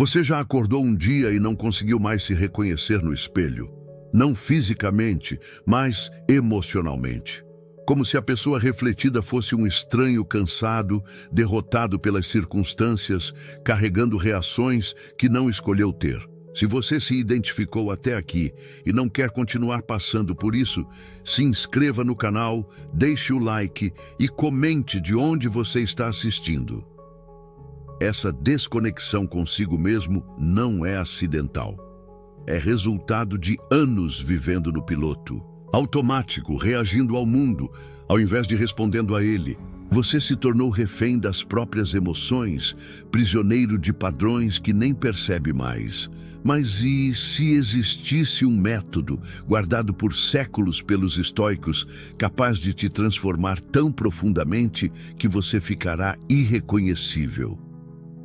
Você já acordou um dia e não conseguiu mais se reconhecer no espelho? Não fisicamente, mas emocionalmente. Como se a pessoa refletida fosse um estranho cansado, derrotado pelas circunstâncias, carregando reações que não escolheu ter. Se você se identificou até aqui e não quer continuar passando por isso, se inscreva no canal, deixe o like e comente de onde você está assistindo. Essa desconexão consigo mesmo não é acidental. É resultado de anos vivendo no piloto automático, reagindo ao mundo, ao invés de respondendo a ele. Você se tornou refém das próprias emoções, prisioneiro de padrões que nem percebe mais. Mas e se existisse um método, guardado por séculos pelos estoicos, capaz de te transformar tão profundamente que você ficará irreconhecível?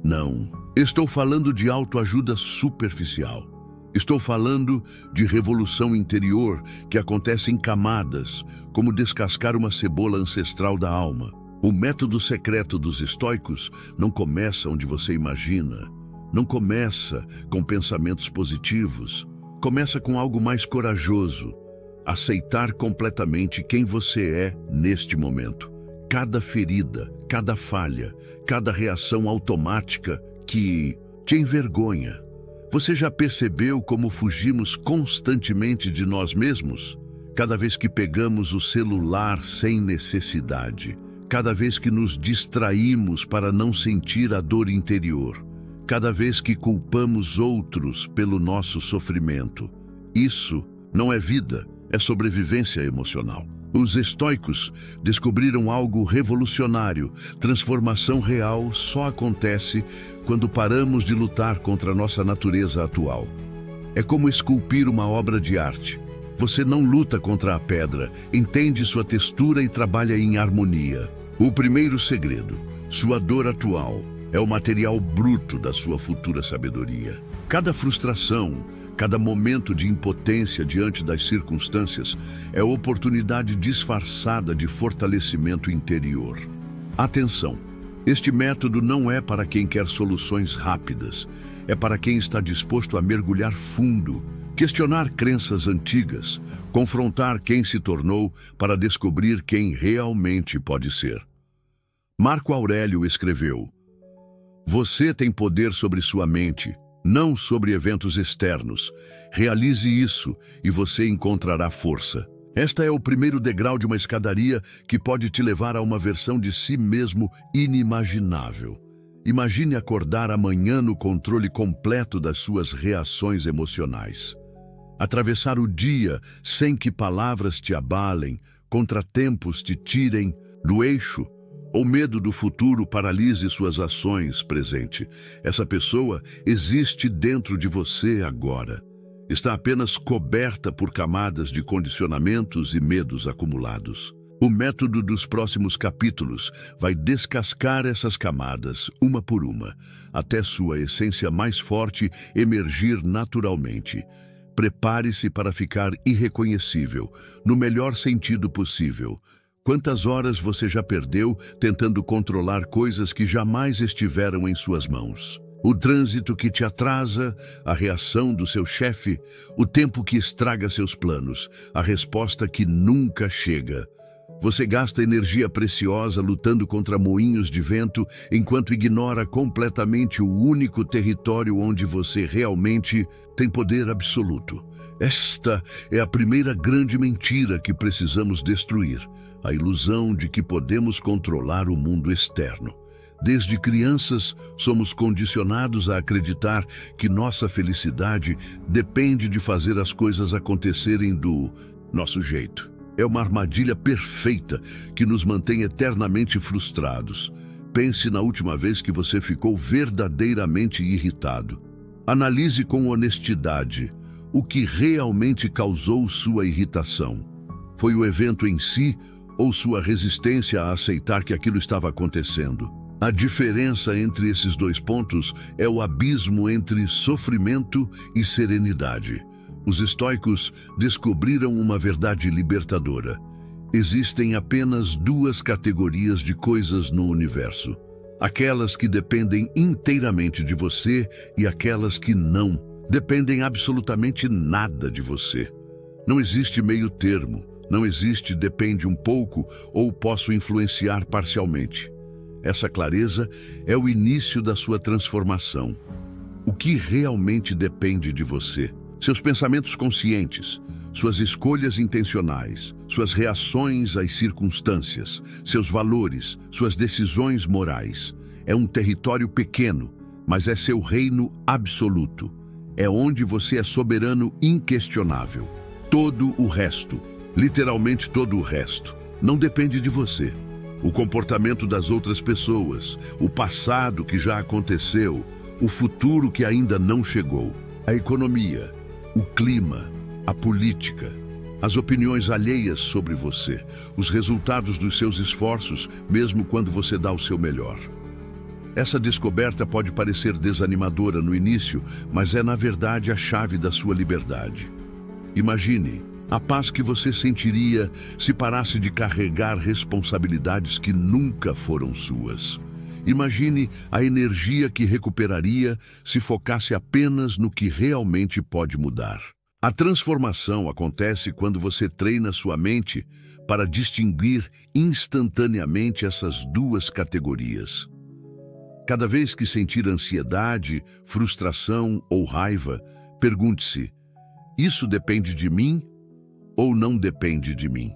Não, estou falando de autoajuda superficial. Estou falando de revolução interior que acontece em camadas, como descascar uma cebola ancestral da alma. O método secreto dos estoicos não começa onde você imagina. Não começa com pensamentos positivos. Começa com algo mais corajoso. Aceitar completamente quem você é neste momento. Cada ferida, cada falha, cada reação automática que te envergonha. Você já percebeu como fugimos constantemente de nós mesmos? Cada vez que pegamos o celular sem necessidade. Cada vez que nos distraímos para não sentir a dor interior. Cada vez que culpamos outros pelo nosso sofrimento. Isso não é vida, é sobrevivência emocional. Os estoicos descobriram algo revolucionário. Transformação real só acontece quando paramos de lutar contra a nossa natureza atual. É como esculpir uma obra de arte. Você não luta contra a pedra, entende sua textura e trabalha em harmonia. O primeiro segredo, sua dor atual, é o material bruto da sua futura sabedoria. Cada frustração, cada momento de impotência diante das circunstâncias é oportunidade disfarçada de fortalecimento interior. Atenção! Este método não é para quem quer soluções rápidas, é para quem está disposto a mergulhar fundo, questionar crenças antigas, confrontar quem se tornou para descobrir quem realmente pode ser. Marco Aurélio escreveu: "Você tem poder sobre sua mente, não sobre eventos externos. Realize isso e você encontrará força." Esta é o primeiro degrau de uma escadaria que pode te levar a uma versão de si mesmo inimaginável. Imagine acordar amanhã no controle completo das suas reações emocionais. Atravessar o dia sem que palavras te abalem, contratempos te tirem do eixo, ou medo do futuro paralise suas ações presente. Essa pessoa existe dentro de você agora. Está apenas coberta por camadas de condicionamentos e medos acumulados. O método dos próximos capítulos vai descascar essas camadas, uma por uma, até sua essência mais forte emergir naturalmente. Prepare-se para ficar irreconhecível, no melhor sentido possível. Quantas horas você já perdeu tentando controlar coisas que jamais estiveram em suas mãos? O trânsito que te atrasa, a reação do seu chefe, o tempo que estraga seus planos, a resposta que nunca chega. Você gasta energia preciosa lutando contra moinhos de vento, enquanto ignora completamente o único território onde você realmente tem poder absoluto. Esta é a primeira grande mentira que precisamos destruir, a ilusão de que podemos controlar o mundo externo. Desde crianças, somos condicionados a acreditar que nossa felicidade depende de fazer as coisas acontecerem do nosso jeito. É uma armadilha perfeita que nos mantém eternamente frustrados. Pense na última vez que você ficou verdadeiramente irritado. Analise com honestidade o que realmente causou sua irritação. Foi o evento em si ou sua resistência a aceitar que aquilo estava acontecendo? A diferença entre esses dois pontos é o abismo entre sofrimento e serenidade. Os estoicos descobriram uma verdade libertadora. Existem apenas duas categorias de coisas no universo: aquelas que dependem inteiramente de você e aquelas que não dependem absolutamente nada de você. Não existe meio termo, não existe depende um pouco ou posso influenciar parcialmente. Essa clareza é o início da sua transformação. O que realmente depende de você? Seus pensamentos conscientes, suas escolhas intencionais, suas reações às circunstâncias, seus valores, suas decisões morais. É um território pequeno, mas é seu reino absoluto. É onde você é soberano inquestionável. Todo o resto, literalmente todo o resto, não depende de você. O comportamento das outras pessoas, o passado que já aconteceu, o futuro que ainda não chegou, a economia, o clima, a política, as opiniões alheias sobre você, os resultados dos seus esforços, mesmo quando você dá o seu melhor. Essa descoberta pode parecer desanimadora no início, mas é na verdade a chave da sua liberdade. Imagine a paz que você sentiria se parasse de carregar responsabilidades que nunca foram suas. Imagine a energia que recuperaria se focasse apenas no que realmente pode mudar. A transformação acontece quando você treina sua mente para distinguir instantaneamente essas duas categorias. Cada vez que sentir ansiedade, frustração ou raiva, pergunte-se: isso depende de mim ou não depende de mim?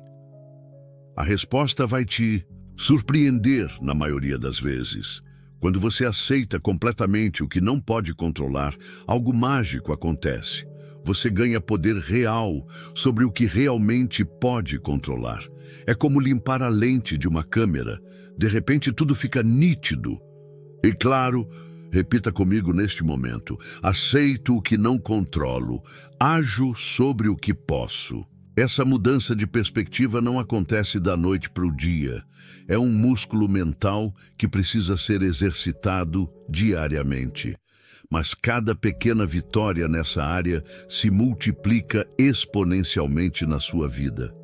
A resposta vai te surpreender na maioria das vezes. Quando você aceita completamente o que não pode controlar, algo mágico acontece. Você ganha poder real sobre o que realmente pode controlar. É como limpar a lente de uma câmera. De repente tudo fica nítido. E claro, repita comigo neste momento: aceito o que não controlo, ajo sobre o que posso. Essa mudança de perspectiva não acontece da noite para o dia. É um músculo mental que precisa ser exercitado diariamente. Mas cada pequena vitória nessa área se multiplica exponencialmente na sua vida.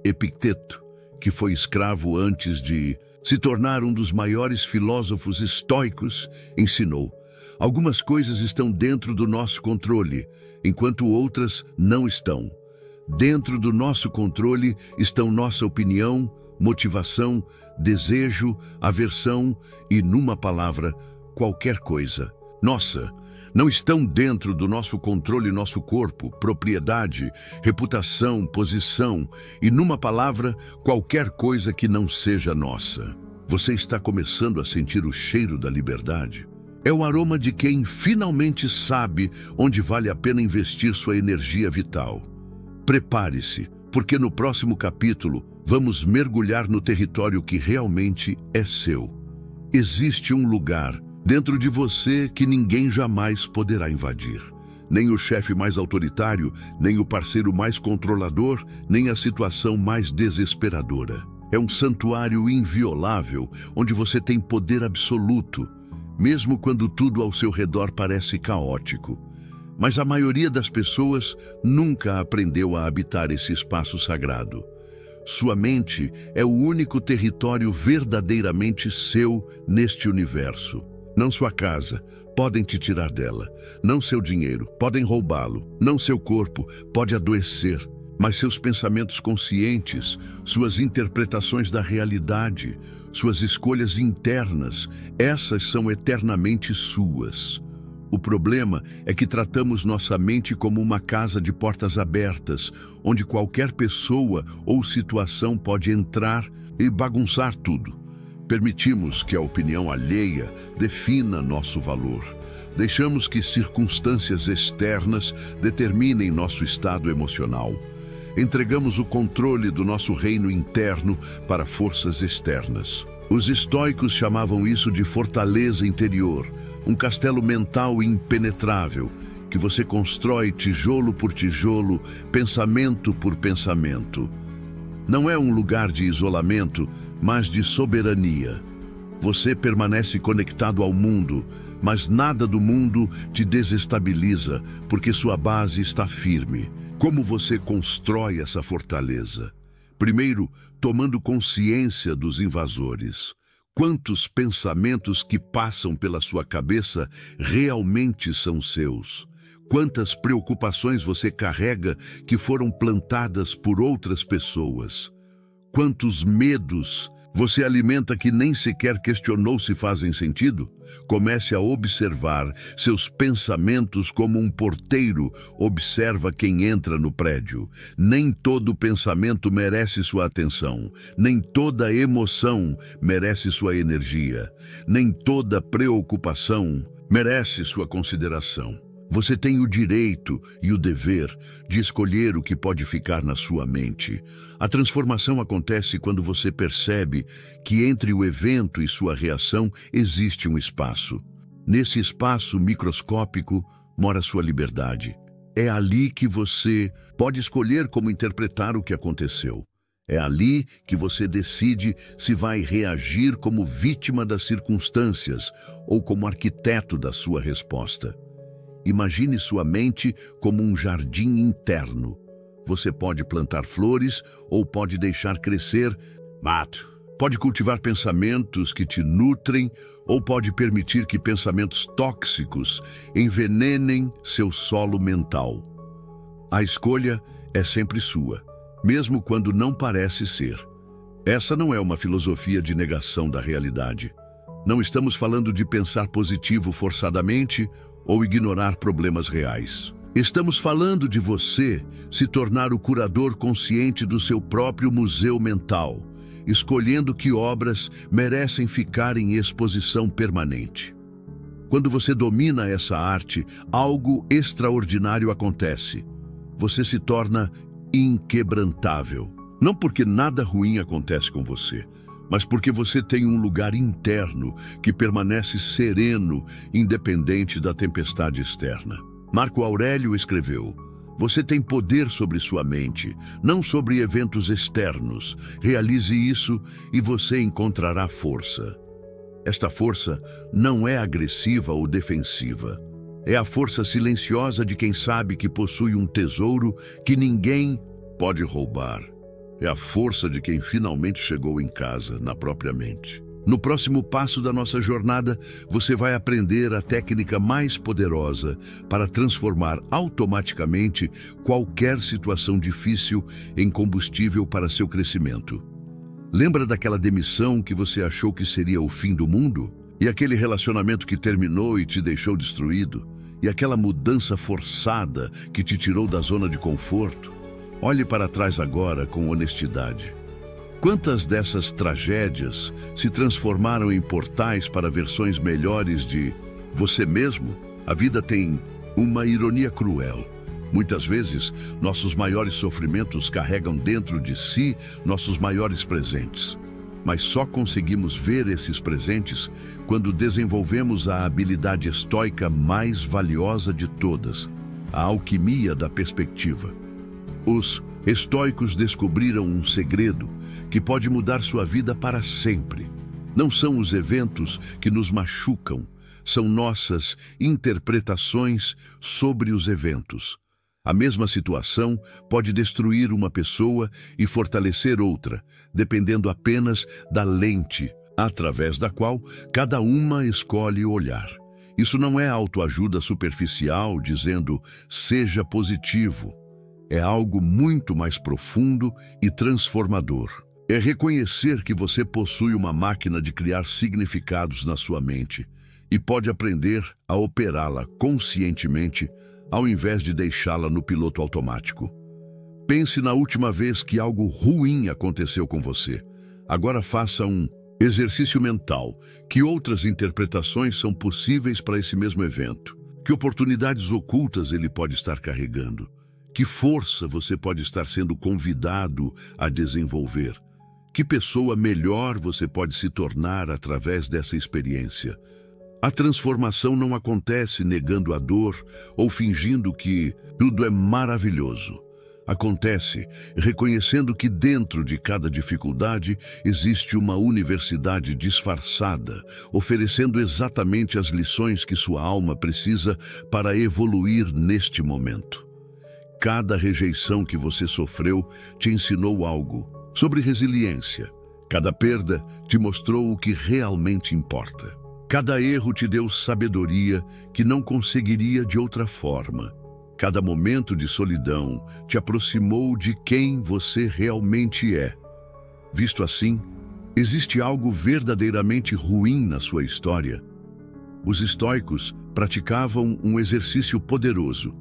Epicteto, que foi escravo antes de se tornar um dos maiores filósofos estoicos, ensinou: algumas coisas estão dentro do nosso controle, enquanto outras não estão. Dentro do nosso controle estão nossa opinião, motivação, desejo, aversão e, numa palavra, qualquer coisa. Nossa, não estão dentro do nosso controle nosso corpo, propriedade, reputação, posição e, numa palavra, qualquer coisa que não seja nossa. Você está começando a sentir o cheiro da liberdade? É o aroma de quem finalmente sabe onde vale a pena investir sua energia vital. Prepare-se, porque no próximo capítulo vamos mergulhar no território que realmente é seu. Existe um lugar dentro de você que ninguém jamais poderá invadir. Nem o chefe mais autoritário, nem o parceiro mais controlador, nem a situação mais desesperadora. É um santuário inviolável, onde você tem poder absoluto, mesmo quando tudo ao seu redor parece caótico. Mas a maioria das pessoas nunca aprendeu a habitar esse espaço sagrado. Sua mente é o único território verdadeiramente seu neste universo. Não sua casa, podem te tirar dela. Não seu dinheiro, podem roubá-lo. Não seu corpo, pode adoecer. Mas seus pensamentos conscientes, suas interpretações da realidade, suas escolhas internas, essas são eternamente suas. O problema é que tratamos nossa mente como uma casa de portas abertas, onde qualquer pessoa ou situação pode entrar e bagunçar tudo. Permitimos que a opinião alheia defina nosso valor. Deixamos que circunstâncias externas determinem nosso estado emocional. Entregamos o controle do nosso reino interno para forças externas. Os estoicos chamavam isso de fortaleza interior, um castelo mental impenetrável, que você constrói tijolo por tijolo, pensamento por pensamento. Não é um lugar de isolamento, mas de soberania. Você permanece conectado ao mundo, mas nada do mundo te desestabiliza, porque sua base está firme. Como você constrói essa fortaleza? Primeiro, tomando consciência dos invasores. Quantos pensamentos que passam pela sua cabeça realmente são seus? Quantas preocupações você carrega que foram plantadas por outras pessoas? Quantos medos você alimenta que nem sequer questionou se fazem sentido? Comece a observar seus pensamentos como um porteiro observa quem entra no prédio. Nem todo pensamento merece sua atenção, nem toda emoção merece sua energia, nem toda preocupação merece sua consideração. Você tem o direito e o dever de escolher o que pode ficar na sua mente. A transformação acontece quando você percebe que entre o evento e sua reação existe um espaço. Nesse espaço microscópico mora sua liberdade. É ali que você pode escolher como interpretar o que aconteceu. É ali que você decide se vai reagir como vítima das circunstâncias ou como arquiteto da sua resposta. Imagine sua mente como um jardim interno. Você pode plantar flores ou pode deixar crescer mato. Pode cultivar pensamentos que te nutrem ou pode permitir que pensamentos tóxicos envenenem seu solo mental. A escolha é sempre sua, mesmo quando não parece ser. Essa não é uma filosofia de negação da realidade. Não estamos falando de pensar positivo forçadamente ou ignorar problemas reais. Estamos falando de você se tornar o curador consciente do seu próprio museu mental, escolhendo que obras merecem ficar em exposição permanente. Quando você domina essa arte, algo extraordinário acontece. Você se torna inquebrantável. Não porque nada ruim acontece com você, mas porque você tem um lugar interno que permanece sereno, independente da tempestade externa. Marco Aurélio escreveu: você tem poder sobre sua mente, não sobre eventos externos. Realize isso e você encontrará força. Esta força não é agressiva ou defensiva. É a força silenciosa de quem sabe que possui um tesouro que ninguém pode roubar. É a força de quem finalmente chegou em casa, na própria mente. No próximo passo da nossa jornada, você vai aprender a técnica mais poderosa para transformar automaticamente qualquer situação difícil em combustível para seu crescimento. Lembra daquela demissão que você achou que seria o fim do mundo? E aquele relacionamento que terminou e te deixou destruído? E aquela mudança forçada que te tirou da zona de conforto? Olhe para trás agora com honestidade. Quantas dessas tragédias se transformaram em portais para versões melhores de você mesmo? A vida tem uma ironia cruel. Muitas vezes, nossos maiores sofrimentos carregam dentro de si nossos maiores presentes. Mas só conseguimos ver esses presentes quando desenvolvemos a habilidade estoica mais valiosa de todas, a alquimia da perspectiva. Os estoicos descobriram um segredo que pode mudar sua vida para sempre. Não são os eventos que nos machucam, são nossas interpretações sobre os eventos. A mesma situação pode destruir uma pessoa e fortalecer outra, dependendo apenas da lente através da qual cada uma escolhe olhar. Isso não é autoajuda superficial dizendo seja positivo. É algo muito mais profundo e transformador. É reconhecer que você possui uma máquina de criar significados na sua mente e pode aprender a operá-la conscientemente ao invés de deixá-la no piloto automático. Pense na última vez que algo ruim aconteceu com você. Agora faça um exercício mental. Que outras interpretações são possíveis para esse mesmo evento? Que oportunidades ocultas ele pode estar carregando? Que força você pode estar sendo convidado a desenvolver? Que pessoa melhor você pode se tornar através dessa experiência? A transformação não acontece negando a dor ou fingindo que tudo é maravilhoso. Acontece reconhecendo que dentro de cada dificuldade existe uma universidade disfarçada, oferecendo exatamente as lições que sua alma precisa para evoluir neste momento. Cada rejeição que você sofreu te ensinou algo sobre resiliência. Cada perda te mostrou o que realmente importa. Cada erro te deu sabedoria que não conseguiria de outra forma. Cada momento de solidão te aproximou de quem você realmente é. Visto assim, existe algo verdadeiramente ruim na sua história? Os estoicos praticavam um exercício poderoso.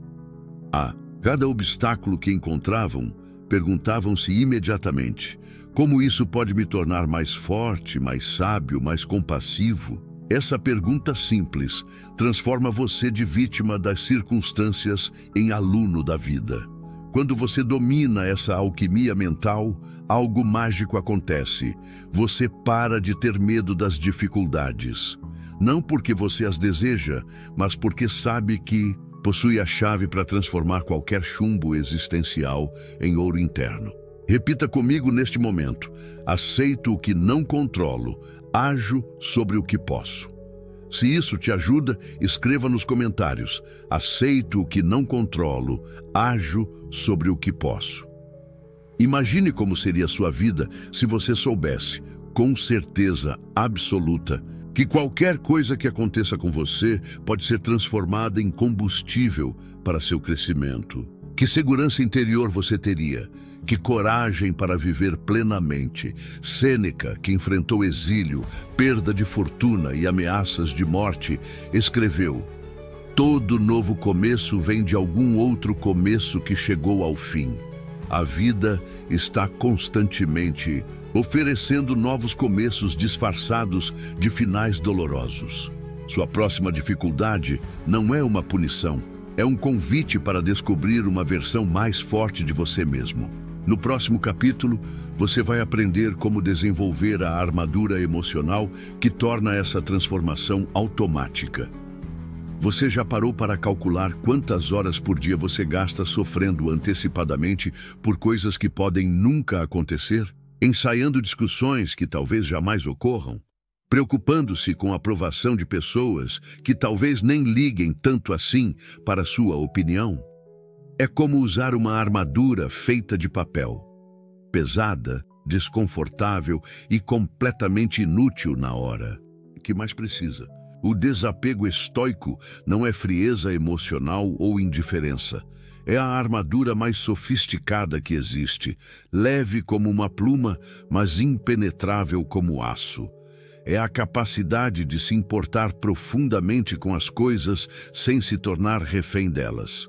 A cada obstáculo que encontravam, perguntavam-se imediatamente: como isso pode me tornar mais forte, mais sábio, mais compassivo? Essa pergunta simples transforma você de vítima das circunstâncias em aluno da vida. Quando você domina essa alquimia mental, algo mágico acontece. Você para de ter medo das dificuldades. Não porque você as deseja, mas porque sabe que possui a chave para transformar qualquer chumbo existencial em ouro interno. Repita comigo neste momento: aceito o que não controlo, ajo sobre o que posso. Se isso te ajuda, escreva nos comentários: aceito o que não controlo, ajo sobre o que posso. Imagine como seria a sua vida se você soubesse, com certeza absoluta, que qualquer coisa que aconteça com você pode ser transformada em combustível para seu crescimento. Que segurança interior você teria? Que coragem para viver plenamente. Sêneca, que enfrentou exílio, perda de fortuna e ameaças de morte, escreveu: todo novo começo vem de algum outro começo que chegou ao fim. A vida está constantemente oferecendo novos começos disfarçados de finais dolorosos. Sua próxima dificuldade não é uma punição, é um convite para descobrir uma versão mais forte de você mesmo. No próximo capítulo, você vai aprender como desenvolver a armadura emocional que torna essa transformação automática. Você já parou para calcular quantas horas por dia você gasta sofrendo antecipadamente por coisas que podem nunca acontecer? Ensaiando discussões que talvez jamais ocorram? Preocupando-se com a aprovação de pessoas que talvez nem liguem tanto assim para sua opinião? É como usar uma armadura feita de papel. Pesada, desconfortável e completamente inútil na hora. O que mais precisa? O desapego estoico não é frieza emocional ou indiferença. É a armadura mais sofisticada que existe, leve como uma pluma, mas impenetrável como aço. É a capacidade de se importar profundamente com as coisas sem se tornar refém delas.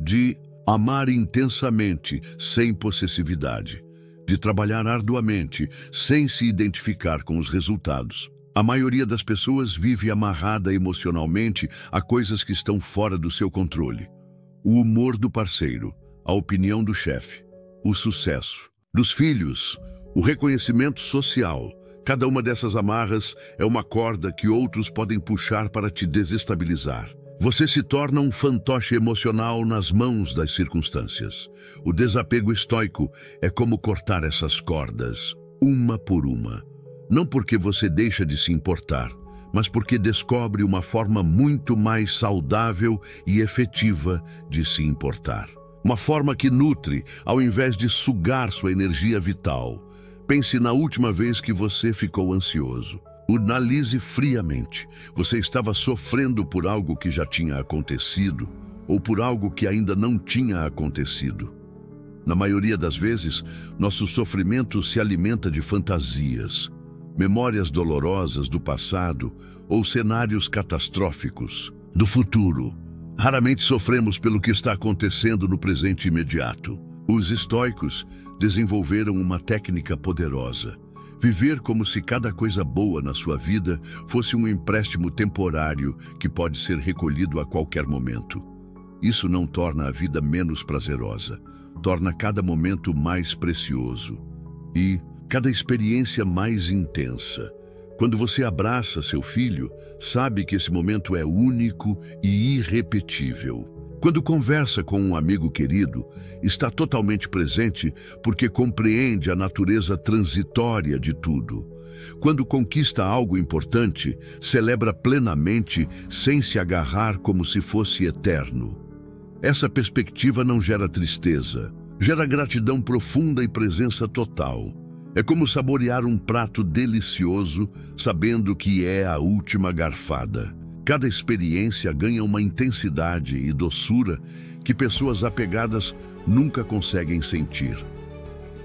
De amar intensamente, sem possessividade. De trabalhar arduamente, sem se identificar com os resultados. A maioria das pessoas vive amarrada emocionalmente a coisas que estão fora do seu controle. O humor do parceiro, a opinião do chefe, o sucesso dos filhos, o reconhecimento social. Cada uma dessas amarras é uma corda que outros podem puxar para te desestabilizar. Você se torna um fantoche emocional nas mãos das circunstâncias. O desapego estoico é como cortar essas cordas, uma por uma. Não porque você deixa de se importar, mas porque descobre uma forma muito mais saudável e efetiva de se importar. Uma forma que nutre, ao invés de sugar sua energia vital. Pense na última vez que você ficou ansioso. Analise friamente. Você estava sofrendo por algo que já tinha acontecido ou por algo que ainda não tinha acontecido? Na maioria das vezes, nosso sofrimento se alimenta de fantasias, memórias dolorosas do passado ou cenários catastróficos do futuro. Raramente sofremos pelo que está acontecendo no presente imediato. Os estoicos desenvolveram uma técnica poderosa: viver como se cada coisa boa na sua vida fosse um empréstimo temporário que pode ser recolhido a qualquer momento. Isso não torna a vida menos prazerosa, torna cada momento mais precioso e cada experiência mais intensa. Quando você abraça seu filho, sabe que esse momento é único e irrepetível. Quando conversa com um amigo querido, está totalmente presente porque compreende a natureza transitória de tudo. Quando conquista algo importante, celebra plenamente sem se agarrar como se fosse eterno. Essa perspectiva não gera tristeza, gera gratidão profunda e presença total. É como saborear um prato delicioso, sabendo que é a última garfada. Cada experiência ganha uma intensidade e doçura que pessoas apegadas nunca conseguem sentir.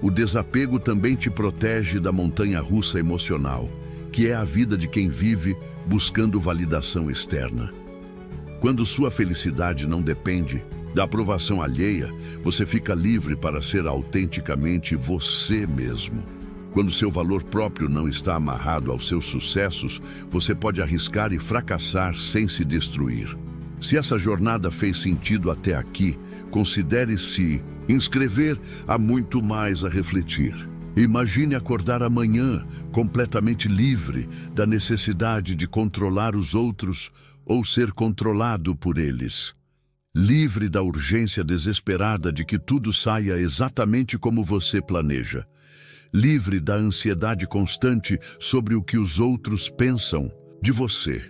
O desapego também te protege da montanha-russa emocional, que é a vida de quem vive buscando validação externa. Quando sua felicidade não depende da aprovação alheia, você fica livre para ser autenticamente você mesmo. Quando seu valor próprio não está amarrado aos seus sucessos, você pode arriscar e fracassar sem se destruir. Se essa jornada fez sentido até aqui, considere-se inscrever há muito mais a refletir. Imagine acordar amanhã completamente livre da necessidade de controlar os outros ou ser controlado por eles. Livre da urgência desesperada de que tudo saia exatamente como você planeja. Livre da ansiedade constante sobre o que os outros pensam de você.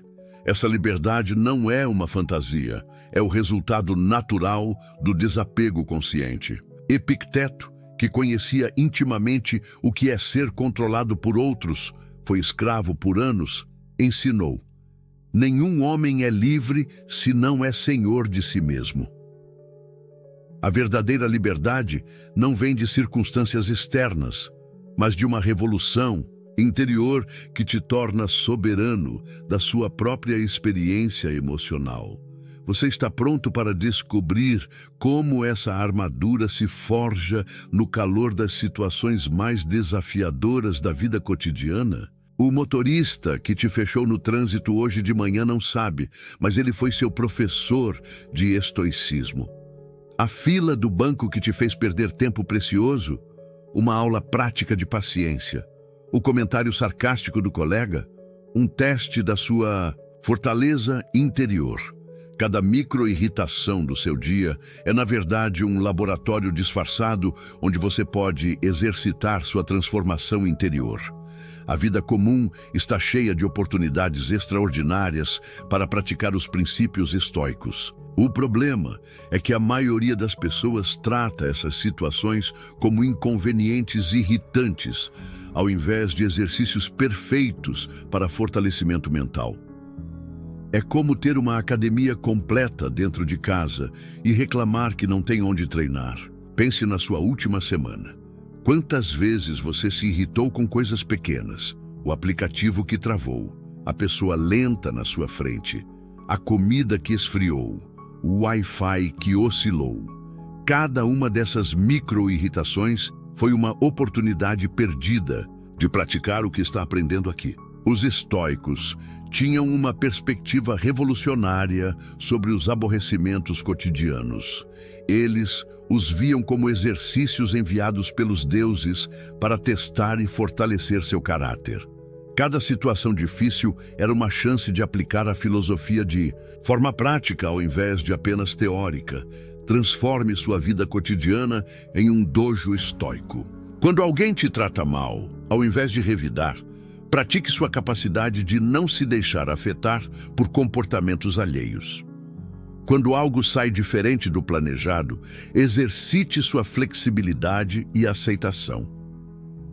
Essa liberdade não é uma fantasia, é o resultado natural do desapego consciente. Epicteto, que conhecia intimamente o que é ser controlado por outros, foi escravo por anos, ensinou: nenhum homem é livre se não é senhor de si mesmo. A verdadeira liberdade não vem de circunstâncias externas, mas de uma revolução interior que te torna soberano da sua própria experiência emocional. Você está pronto para descobrir como essa armadura se forja no calor das situações mais desafiadoras da vida cotidiana? O motorista que te fechou no trânsito hoje de manhã não sabe, mas ele foi seu professor de estoicismo. A fila do banco que te fez perder tempo precioso, uma aula prática de paciência. O comentário sarcástico do colega, um teste da sua fortaleza interior. Cada micro-irritação do seu dia é, na verdade, um laboratório disfarçado onde você pode exercitar sua transformação interior. A vida comum está cheia de oportunidades extraordinárias para praticar os princípios estoicos. O problema é que a maioria das pessoas trata essas situações como inconvenientes irritantes, ao invés de exercícios perfeitos para fortalecimento mental. É como ter uma academia completa dentro de casa e reclamar que não tem onde treinar. Pense na sua última semana. Quantas vezes você se irritou com coisas pequenas? O aplicativo que travou, a pessoa lenta na sua frente, a comida que esfriou, o Wi-Fi que oscilou. Cada uma dessas micro-irritações foi uma oportunidade perdida de praticar o que está aprendendo aqui. Os estoicos tinham uma perspectiva revolucionária sobre os aborrecimentos cotidianos. Eles os viam como exercícios enviados pelos deuses para testar e fortalecer seu caráter. Cada situação difícil era uma chance de aplicar a filosofia de forma prática ao invés de apenas teórica. Transforme sua vida cotidiana em um dojo estoico. Quando alguém te trata mal, ao invés de revidar, pratique sua capacidade de não se deixar afetar por comportamentos alheios. Quando algo sai diferente do planejado, exercite sua flexibilidade e aceitação.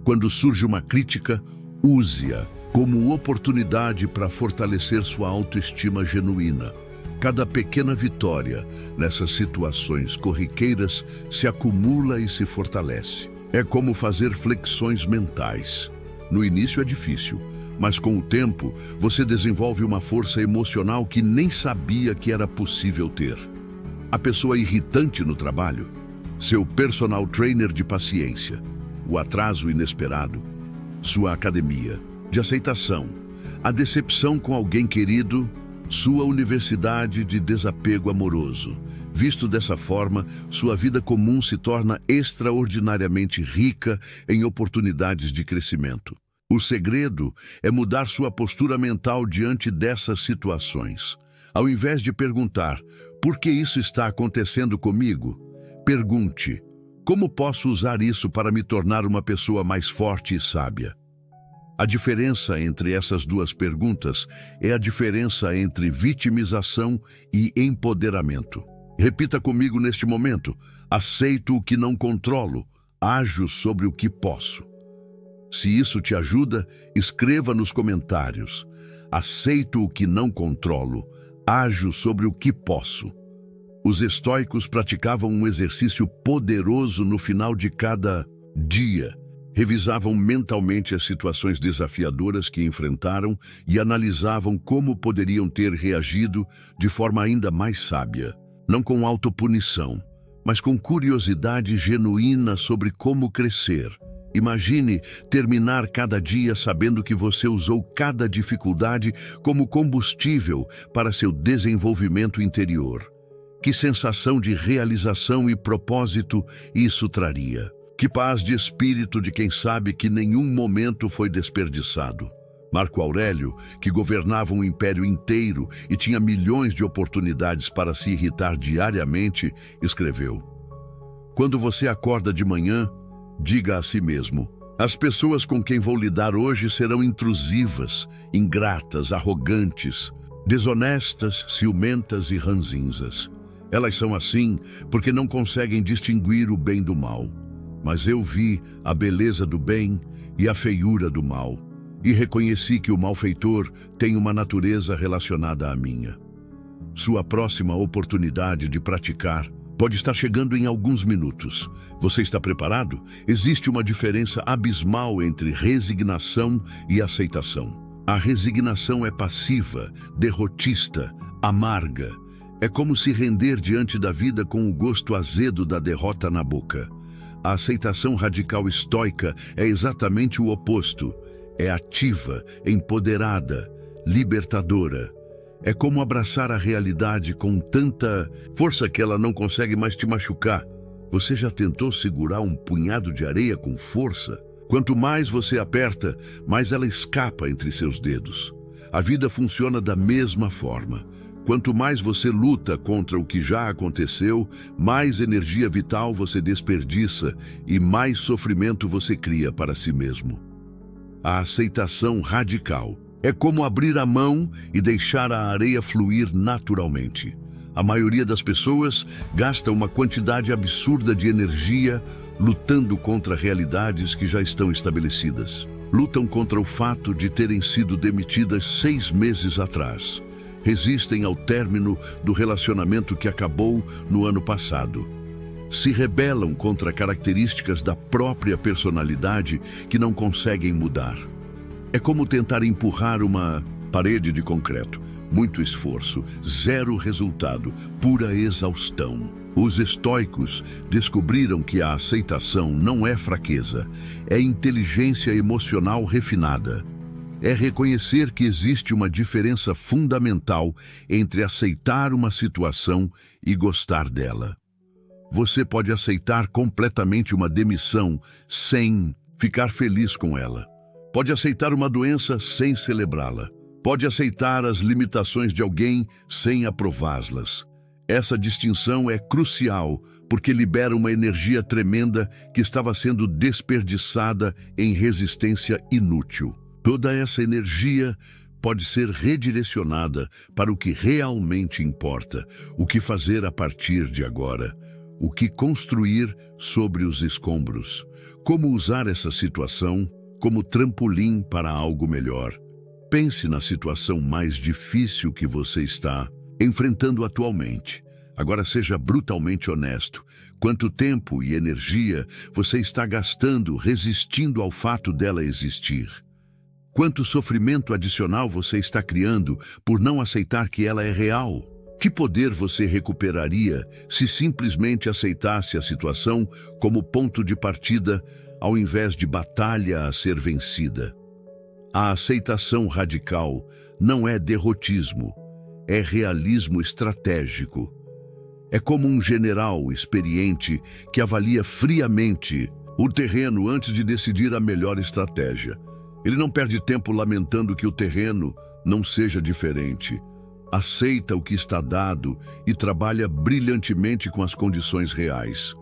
Quando surge uma crítica, use-a como oportunidade para fortalecer sua autoestima genuína. Cada pequena vitória nessas situações corriqueiras se acumula e se fortalece. É como fazer flexões mentais. No início é difícil, mas com o tempo você desenvolve uma força emocional que nem sabia que era possível ter. A pessoa irritante no trabalho, seu personal trainer de paciência, o atraso inesperado, sua academia de aceitação, a decepção com alguém querido, sua universidade de desapego amoroso. Visto dessa forma, sua vida comum se torna extraordinariamente rica em oportunidades de crescimento. O segredo é mudar sua postura mental diante dessas situações. Ao invés de perguntar, por que isso está acontecendo comigo? Pergunte, como posso usar isso para me tornar uma pessoa mais forte e sábia? A diferença entre essas duas perguntas é a diferença entre vitimização e empoderamento. Repita comigo neste momento: aceito o que não controlo, ajo sobre o que posso. Se isso te ajuda, escreva nos comentários. Aceito o que não controlo, ajo sobre o que posso. Os estoicos praticavam um exercício poderoso no final de cada dia. Revisavam mentalmente as situações desafiadoras que enfrentaram e analisavam como poderiam ter reagido de forma ainda mais sábia. Não com autopunição, mas com curiosidade genuína sobre como crescer. Imagine terminar cada dia sabendo que você usou cada dificuldade como combustível para seu desenvolvimento interior. Que sensação de realização e propósito isso traria? Que paz de espírito de quem sabe que nenhum momento foi desperdiçado. Marco Aurélio, que governava um império inteiro e tinha milhões de oportunidades para se irritar diariamente, escreveu: quando você acorda de manhã, diga a si mesmo: as pessoas com quem vou lidar hoje serão intrusivas, ingratas, arrogantes, desonestas, ciumentas e ranzinzas. Elas são assim porque não conseguem distinguir o bem do mal. Mas eu vi a beleza do bem e a feiura do mal, e reconheci que o malfeitor tem uma natureza relacionada à minha. Sua próxima oportunidade de praticar pode estar chegando em alguns minutos. Você está preparado? Existe uma diferença abismal entre resignação e aceitação. A resignação é passiva, derrotista, amarga. É como se render diante da vida com o gosto azedo da derrota na boca. A aceitação radical estoica é exatamente o oposto. É ativa, empoderada, libertadora. É como abraçar a realidade com tanta força que ela não consegue mais te machucar. Você já tentou segurar um punhado de areia com força? Quanto mais você aperta, mais ela escapa entre seus dedos. A vida funciona da mesma forma. Quanto mais você luta contra o que já aconteceu, mais energia vital você desperdiça e mais sofrimento você cria para si mesmo. A aceitação radical é como abrir a mão e deixar a areia fluir naturalmente. A maioria das pessoas gasta uma quantidade absurda de energia lutando contra realidades que já estão estabelecidas. Lutam contra o fato de terem sido demitidas 6 meses atrás. Resistem ao término do relacionamento que acabou no ano passado. Se rebelam contra características da própria personalidade que não conseguem mudar. É como tentar empurrar uma parede de concreto. Muito esforço, zero resultado, pura exaustão. Os estoicos descobriram que a aceitação não é fraqueza, é inteligência emocional refinada. É reconhecer que existe uma diferença fundamental entre aceitar uma situação e gostar dela. Você pode aceitar completamente uma demissão sem ficar feliz com ela. Pode aceitar uma doença sem celebrá-la. Pode aceitar as limitações de alguém sem aprová-las. Essa distinção é crucial porque libera uma energia tremenda que estava sendo desperdiçada em resistência inútil. Toda essa energia pode ser redirecionada para o que realmente importa, o que fazer a partir de agora, o que construir sobre os escombros, como usar essa situação como trampolim para algo melhor. Pense na situação mais difícil que você está enfrentando atualmente. Agora seja brutalmente honesto. Quanto tempo e energia você está gastando resistindo ao fato dela existir? Quanto sofrimento adicional você está criando por não aceitar que ela é real? Que poder você recuperaria se simplesmente aceitasse a situação como ponto de partida ao invés de batalha a ser vencida? A aceitação radical não é derrotismo, é realismo estratégico. É como um general experiente que avalia friamente o terreno antes de decidir a melhor estratégia. Ele não perde tempo lamentando que o terreno não seja diferente. Aceita o que está dado e trabalha brilhantemente com as condições reais.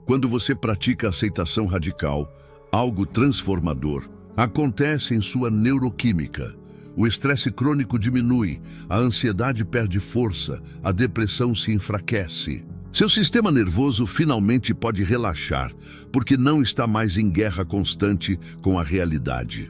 Quando você pratica a aceitação radical, algo transformador acontece em sua neuroquímica. O estresse crônico diminui, a ansiedade perde força, a depressão se enfraquece. Seu sistema nervoso finalmente pode relaxar, porque não está mais em guerra constante com a realidade.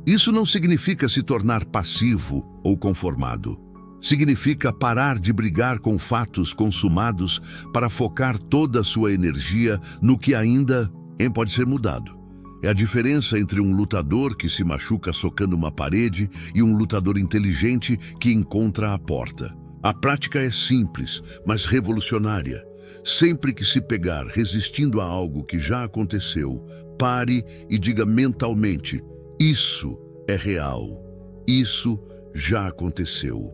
Isso não significa se tornar passivo ou conformado. Significa parar de brigar com fatos consumados para focar toda a sua energia no que ainda pode ser mudado. É a diferença entre um lutador que se machuca socando uma parede e um lutador inteligente que encontra a porta. A prática é simples, mas revolucionária. Sempre que se pegar resistindo a algo que já aconteceu, pare e diga mentalmente: isso é real. Isso já aconteceu.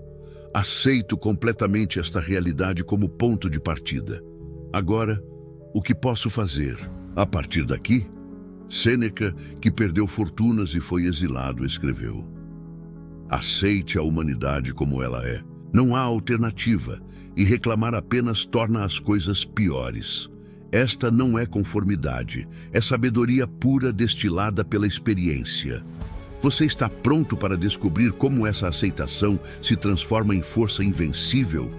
Aceito completamente esta realidade como ponto de partida. Agora, o que posso fazer? A partir daqui, Sêneca, que perdeu fortunas e foi exilado, escreveu: aceite a humanidade como ela é. Não há alternativa, e reclamar apenas torna as coisas piores. Esta não é conformidade, é sabedoria pura destilada pela experiência. Você está pronto para descobrir como essa aceitação se transforma em força invencível?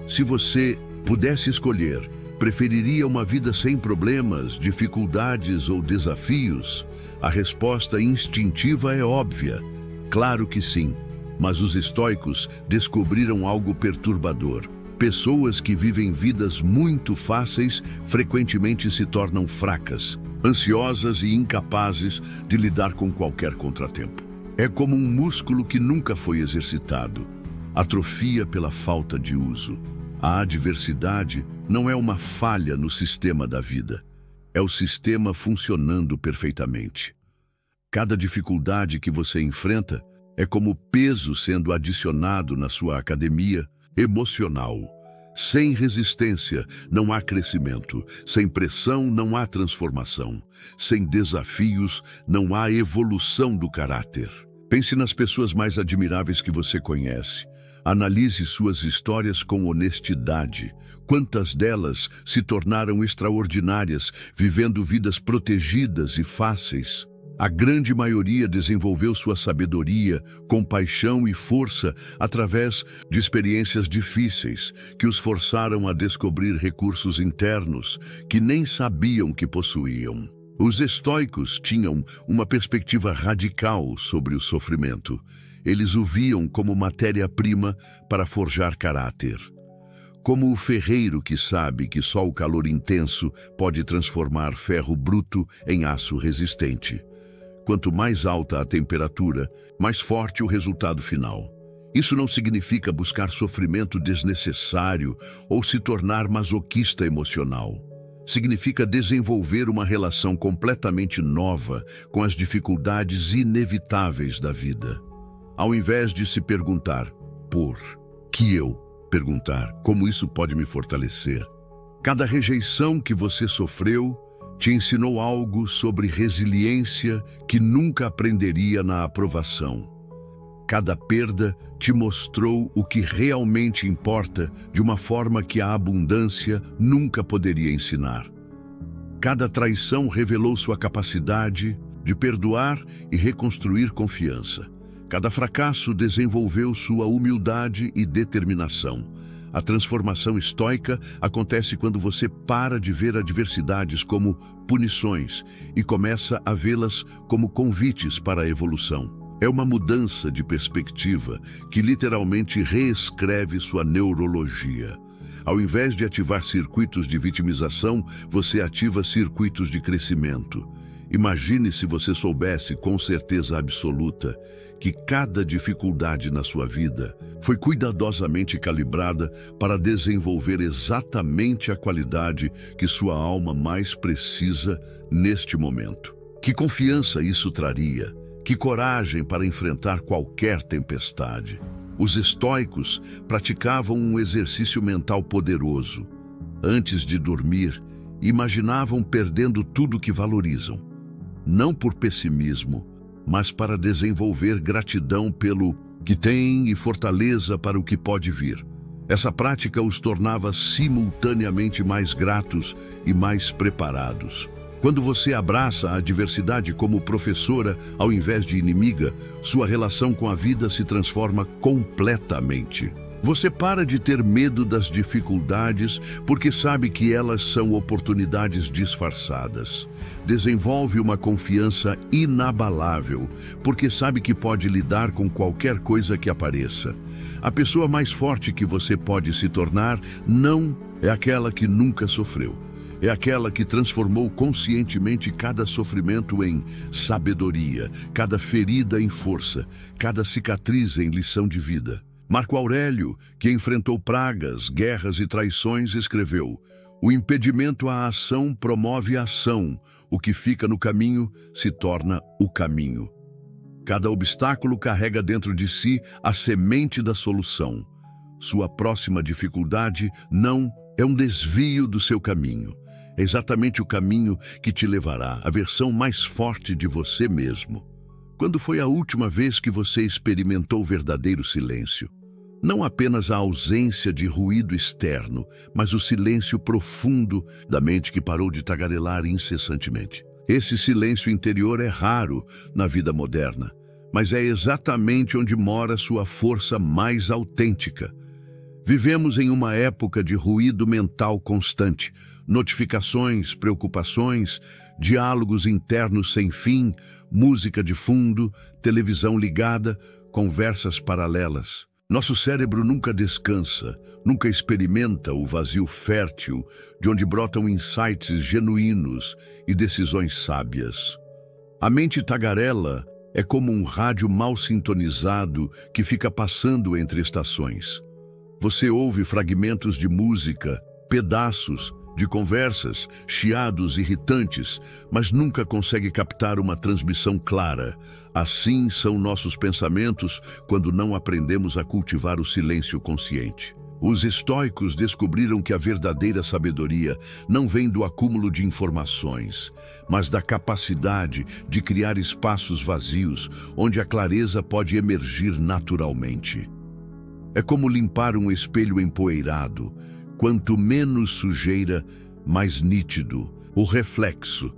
Se você pudesse escolher, preferiria uma vida sem problemas, dificuldades ou desafios? A resposta instintiva é óbvia. Claro que sim. Mas os estoicos descobriram algo perturbador. Pessoas que vivem vidas muito fáceis frequentemente se tornam fracas, ansiosas e incapazes de lidar com qualquer contratempo. É como um músculo que nunca foi exercitado. Atrofia pela falta de uso. A adversidade não é uma falha no sistema da vida. É o sistema funcionando perfeitamente. Cada dificuldade que você enfrenta é como peso sendo adicionado na sua academia emocional. Sem resistência, não há crescimento. Sem pressão, não há transformação. Sem desafios, não há evolução do caráter. Pense nas pessoas mais admiráveis que você conhece. Analise suas histórias com honestidade. Quantas delas se tornaram extraordinárias, vivendo vidas protegidas e fáceis? A grande maioria desenvolveu sua sabedoria, compaixão e força através de experiências difíceis que os forçaram a descobrir recursos internos que nem sabiam que possuíam. Os estoicos tinham uma perspectiva radical sobre o sofrimento. Eles o viam como matéria-prima para forjar caráter. Como o ferreiro que sabe que só o calor intenso pode transformar ferro bruto em aço resistente. Quanto mais alta a temperatura, mais forte o resultado final. Isso não significa buscar sofrimento desnecessário ou se tornar masoquista emocional. Significa desenvolver uma relação completamente nova com as dificuldades inevitáveis da vida. Ao invés de se perguntar, por que eu? Perguntar, como isso pode me fortalecer? Cada rejeição que você sofreu te ensinou algo sobre resiliência que nunca aprenderia na aprovação. Cada perda te mostrou o que realmente importa de uma forma que a abundância nunca poderia ensinar. Cada traição revelou sua capacidade de perdoar e reconstruir confiança. Cada fracasso desenvolveu sua humildade e determinação. A transformação estoica acontece quando você para de ver adversidades como punições e começa a vê-las como convites para a evolução. É uma mudança de perspectiva que literalmente reescreve sua neurologia. Ao invés de ativar circuitos de vitimização, você ativa circuitos de crescimento. Imagine se você soubesse com certeza absoluta que cada dificuldade na sua vida foi cuidadosamente calibrada para desenvolver exatamente a qualidade que sua alma mais precisa neste momento. Que confiança isso traria, que coragem para enfrentar qualquer tempestade. Os estoicos praticavam um exercício mental poderoso. Antes de dormir, imaginavam perdendo tudo que valorizam. Não por pessimismo, mas para desenvolver gratidão pelo que têm e fortaleza para o que pode vir. Essa prática os tornava simultaneamente mais gratos e mais preparados. Quando você abraça a adversidade como professora ao invés de inimiga, sua relação com a vida se transforma completamente. Você para de ter medo das dificuldades porque sabe que elas são oportunidades disfarçadas. Desenvolve uma confiança inabalável porque sabe que pode lidar com qualquer coisa que apareça. A pessoa mais forte que você pode se tornar não é aquela que nunca sofreu. É aquela que transformou conscientemente cada sofrimento em sabedoria, cada ferida em força, cada cicatriz em lição de vida. Marco Aurélio, que enfrentou pragas, guerras e traições, escreveu: "O impedimento à ação promove a ação. O que fica no caminho se torna o caminho." Cada obstáculo carrega dentro de si a semente da solução. Sua próxima dificuldade não é um desvio do seu caminho. É exatamente o caminho que te levará à versão mais forte de você mesmo. Quando foi a última vez que você experimentou verdadeiro silêncio? Não apenas a ausência de ruído externo, mas o silêncio profundo da mente que parou de tagarelar incessantemente. Esse silêncio interior é raro na vida moderna, mas é exatamente onde mora sua força mais autêntica. Vivemos em uma época de ruído mental constante, notificações, preocupações, diálogos internos sem fim, música de fundo, televisão ligada, conversas paralelas. Nosso cérebro nunca descansa, nunca experimenta o vazio fértil de onde brotam insights genuínos e decisões sábias. A mente tagarela é como um rádio mal sintonizado que fica passando entre estações. Você ouve fragmentos de música, pedaços de conversas, chiados irritantes, mas nunca consegue captar uma transmissão clara. Assim são nossos pensamentos quando não aprendemos a cultivar o silêncio consciente. Os estoicos descobriram que a verdadeira sabedoria não vem do acúmulo de informações, mas da capacidade de criar espaços vazios onde a clareza pode emergir naturalmente. É como limpar um espelho empoeirado. Quanto menos sujeira, mais nítido o reflexo.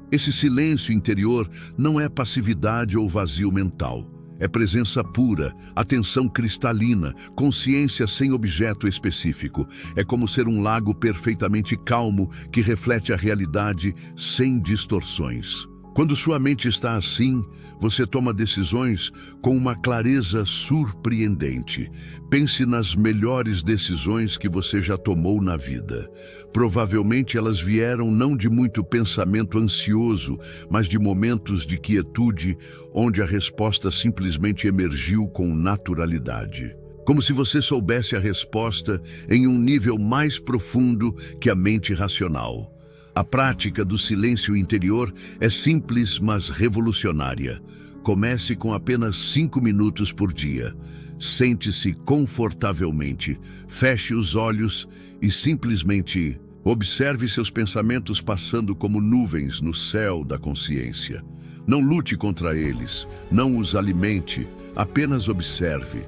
Esse silêncio interior não é passividade ou vazio mental. É presença pura, atenção cristalina, consciência sem objeto específico. É como ser um lago perfeitamente calmo que reflete a realidade sem distorções. Quando sua mente está assim, você toma decisões com uma clareza surpreendente. Pense nas melhores decisões que você já tomou na vida. Provavelmente elas vieram não de muito pensamento ansioso, mas de momentos de quietude, onde a resposta simplesmente emergiu com naturalidade. Como se você soubesse a resposta em um nível mais profundo que a mente racional. A prática do silêncio interior é simples, mas revolucionária. Comece com apenas 5 minutos por dia. Sente-se confortavelmente, feche os olhos e simplesmente observe seus pensamentos passando como nuvens no céu da consciência. Não lute contra eles, não os alimente, apenas observe.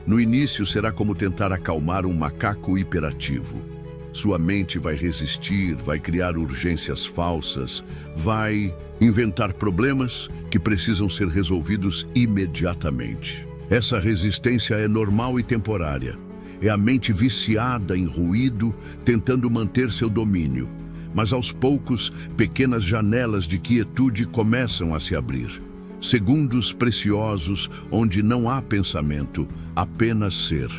No início será como tentar acalmar um macaco hiperativo. Sua mente vai resistir, vai criar urgências falsas, vai inventar problemas que precisam ser resolvidos imediatamente. Essa resistência é normal e temporária. É a mente viciada em ruído, tentando manter seu domínio. Mas aos poucos, pequenas janelas de quietude começam a se abrir. Segundos preciosos onde não há pensamento, apenas ser.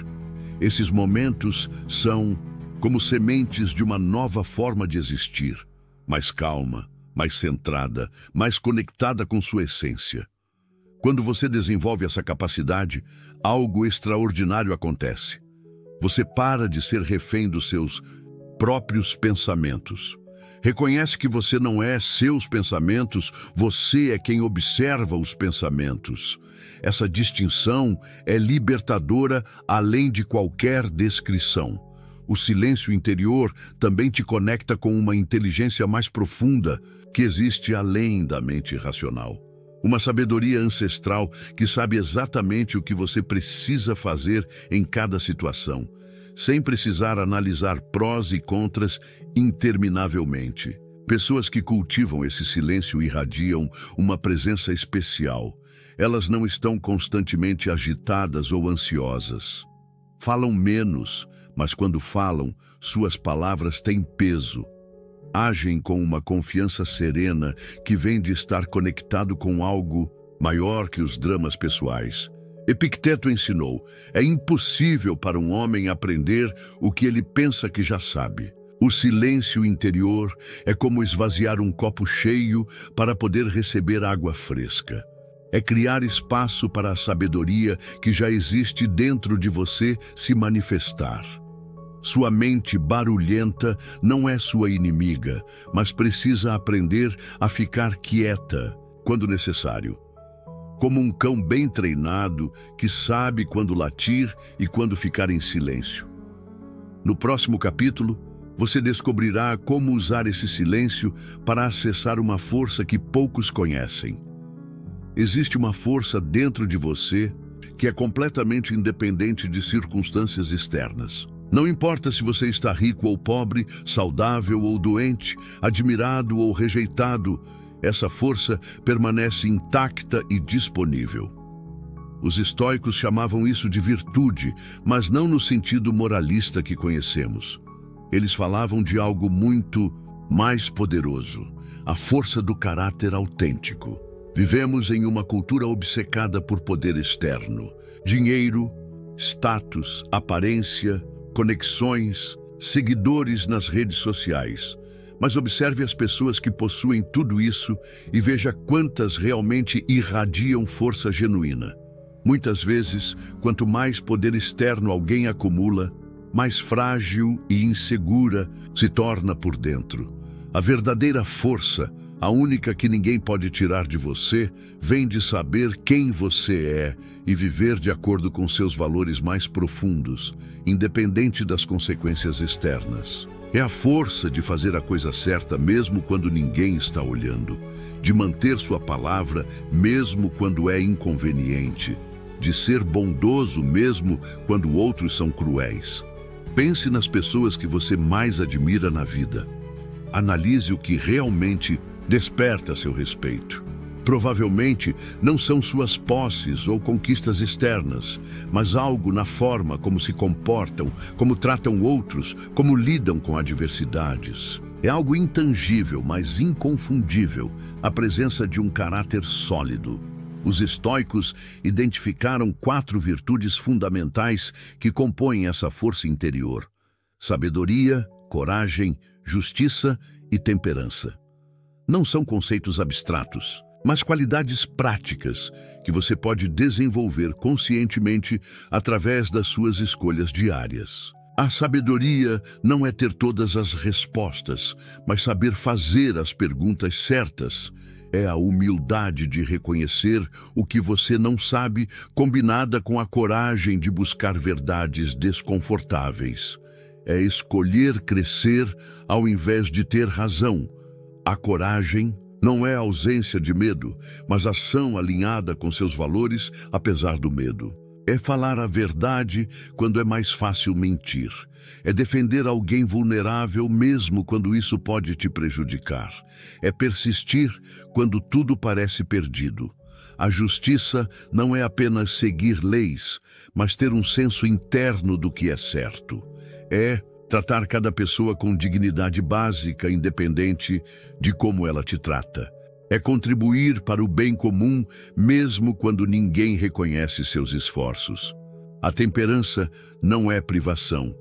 Esses momentos são como sementes de uma nova forma de existir, mais calma, mais centrada, mais conectada com sua essência. Quando você desenvolve essa capacidade, algo extraordinário acontece. Você para de ser refém dos seus próprios pensamentos. Reconhece que você não é seus pensamentos, você é quem observa os pensamentos. Essa distinção é libertadora além de qualquer descrição. O silêncio interior também te conecta com uma inteligência mais profunda que existe além da mente racional. Uma sabedoria ancestral que sabe exatamente o que você precisa fazer em cada situação, sem precisar analisar prós e contras interminavelmente. Pessoas que cultivam esse silêncio irradiam uma presença especial. Elas não estão constantemente agitadas ou ansiosas. Falam menos, mas quando falam, suas palavras têm peso. Agem com uma confiança serena que vem de estar conectado com algo maior que os dramas pessoais. Epicteto ensinou: é impossível para um homem aprender o que ele pensa que já sabe. O silêncio interior é como esvaziar um copo cheio para poder receber água fresca. É criar espaço para a sabedoria que já existe dentro de você se manifestar. Sua mente barulhenta não é sua inimiga, mas precisa aprender a ficar quieta quando necessário. Como um cão bem treinado que sabe quando latir e quando ficar em silêncio. No próximo capítulo, você descobrirá como usar esse silêncio para acessar uma força que poucos conhecem. Existe uma força dentro de você que é completamente independente de circunstâncias externas. Não importa se você está rico ou pobre, saudável ou doente, admirado ou rejeitado, essa força permanece intacta e disponível. Os estoicos chamavam isso de virtude, mas não no sentido moralista que conhecemos. Eles falavam de algo muito mais poderoso, a força do caráter autêntico. Vivemos em uma cultura obcecada por poder externo. Dinheiro, status, aparência, conexões, seguidores nas redes sociais. Mas observe as pessoas que possuem tudo isso e veja quantas realmente irradiam força genuína. Muitas vezes, quanto mais poder externo alguém acumula, mais frágil e insegura se torna por dentro. A verdadeira força, a única que ninguém pode tirar de você, vem de saber quem você é e viver de acordo com seus valores mais profundos, independente das consequências externas. É a força de fazer a coisa certa mesmo quando ninguém está olhando, de manter sua palavra mesmo quando é inconveniente, de ser bondoso mesmo quando outros são cruéis. Pense nas pessoas que você mais admira na vida. Analise o que realmente desperta seu respeito. Provavelmente não são suas posses ou conquistas externas, mas algo na forma como se comportam, como tratam outros, como lidam com adversidades. É algo intangível, mas inconfundível, a presença de um caráter sólido. Os estoicos identificaram 4 virtudes fundamentais que compõem essa força interior: sabedoria, coragem, justiça e temperança. Não são conceitos abstratos, mas qualidades práticas que você pode desenvolver conscientemente através das suas escolhas diárias. A sabedoria não é ter todas as respostas, mas saber fazer as perguntas certas. É a humildade de reconhecer o que você não sabe, combinada com a coragem de buscar verdades desconfortáveis. É escolher crescer ao invés de ter razão. A coragem não é ausência de medo, mas ação alinhada com seus valores, apesar do medo. É falar a verdade quando é mais fácil mentir. É defender alguém vulnerável mesmo quando isso pode te prejudicar. É persistir quando tudo parece perdido. A justiça não é apenas seguir leis, mas ter um senso interno do que é certo. É tratar cada pessoa com dignidade básica, independente de como ela te trata. É contribuir para o bem comum, mesmo quando ninguém reconhece seus esforços. A temperança não é privação,